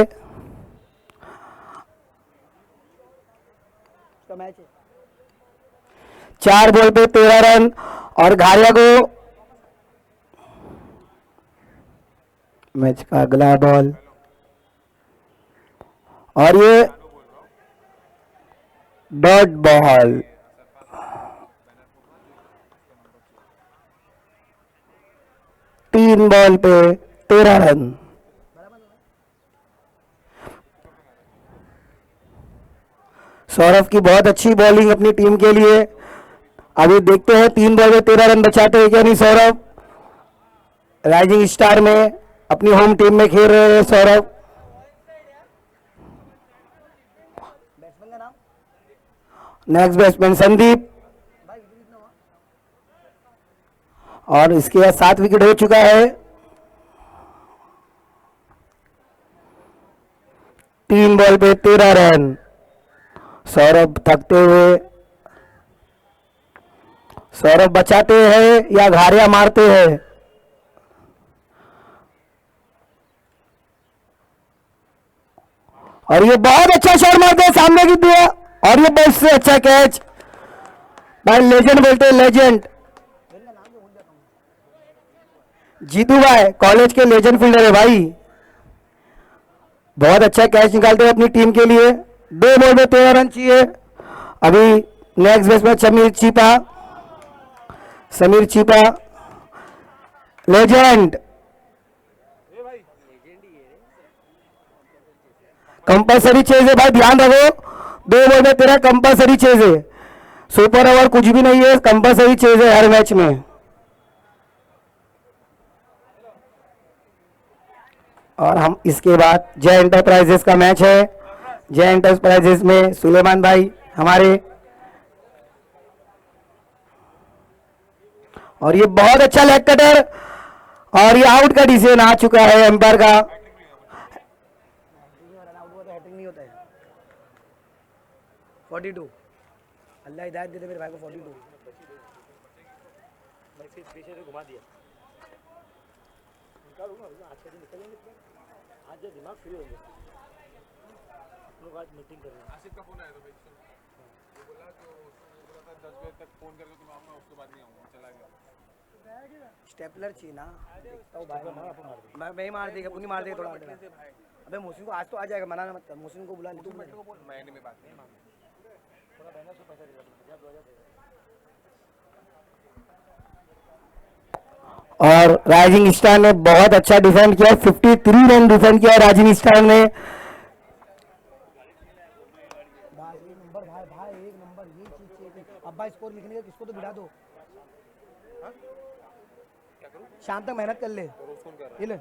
उसका मैच है। 4 बॉल पे 13 रन, और घारिया को मैच का अगला बॉल, और ये डॉट बॉल। तीन बॉल पे 13 रन। सौरभ की बहुत अच्छी बॉलिंग अपनी टीम के लिए। अभी देखते हैं 3 बॉल में 13 रन बचाते हैं क्या नहीं सौरभ। राइजिंग स्टार में अपनी होम टीम में खेल रहे हैं सौरभ। बैट्समैन का नाम? नेक्स्ट बैट्समैन संदीप, और इसके बाद 7 विकेट हो चुका है। 3 बॉल पे 13 रन। सौरभ थकते हुए, सौरभ बचाते हैं या घारिया मारते हैं। और ये बहुत अच्छा शॉट मारते हैं सामने की दिया, और ये बहुत से अच्छा कैच भाई। लेजेंड बोलते हैं, लेजेंड जीतू भाई कॉलेज के लेजेंड फील्डर है भाई। बहुत अच्छा कैच निकालते हैं अपनी टीम के लिए। 2 बॉल में 13 रन चाहिए। अभी next batsman Sameer Chhipa legend. Compulsory chase है भाई, ध्यान रखो। 2 बॉल में 13 कंपलसरी चेज है। सुपर ओवर कुछ भी नहीं है, कंपलसरी चेज है हर मैच में। और हम इसके बाद जय एंटरप्राइजेस का मैच है। जय एंटरप्राइजेस में सुलेमान भाई हमारे, और ये बहुत अच्छा लेग कटर, और ये आउट का डिसीजन आ चुका है एम्पायर का। रन आउट हुआ तो हैट्रिक नहीं होता है। 42 अल्लाह हिदायत दे दे मेरे भाई को। 42 पीछे से घुमा दिया। निकालूंगा आज के दिन निकलेंगे तो आज जो दिमाग फ्री हो गया। लोग आज मीटिंग कर रहे हैं। आसिफ का फोन आया था भाई, वो बोला तो बोला था 10 बजे तक फोन करके तुम आऊंगा, उसके बाद नहीं आऊंगा, चला गया। स्टेपलर चाहिए ना, देखता हूँ भाई। मैं ही मार देगा, पुनी मार देगा थोड़ा। अबे मोहसिन को आज तो आ जाएगा, मना मत कर। मोहसिन को बुला ले, तू मैं में बात नहीं मांगी थोड़ा बैनर से पैसा देगा, 2000 देगा। और राइजिंग स्टार ने बहुत अच्छा डिफेंड किया, 53 रन डिफेंड किया राइजिंग स्टार ने। नंबर भाई भाई 1 नंबर ये चीज चाहिए। अब भाई स्कोर लिखने का किसको तो बिठा दो। शाम तक मेहनत कर ले। ये ले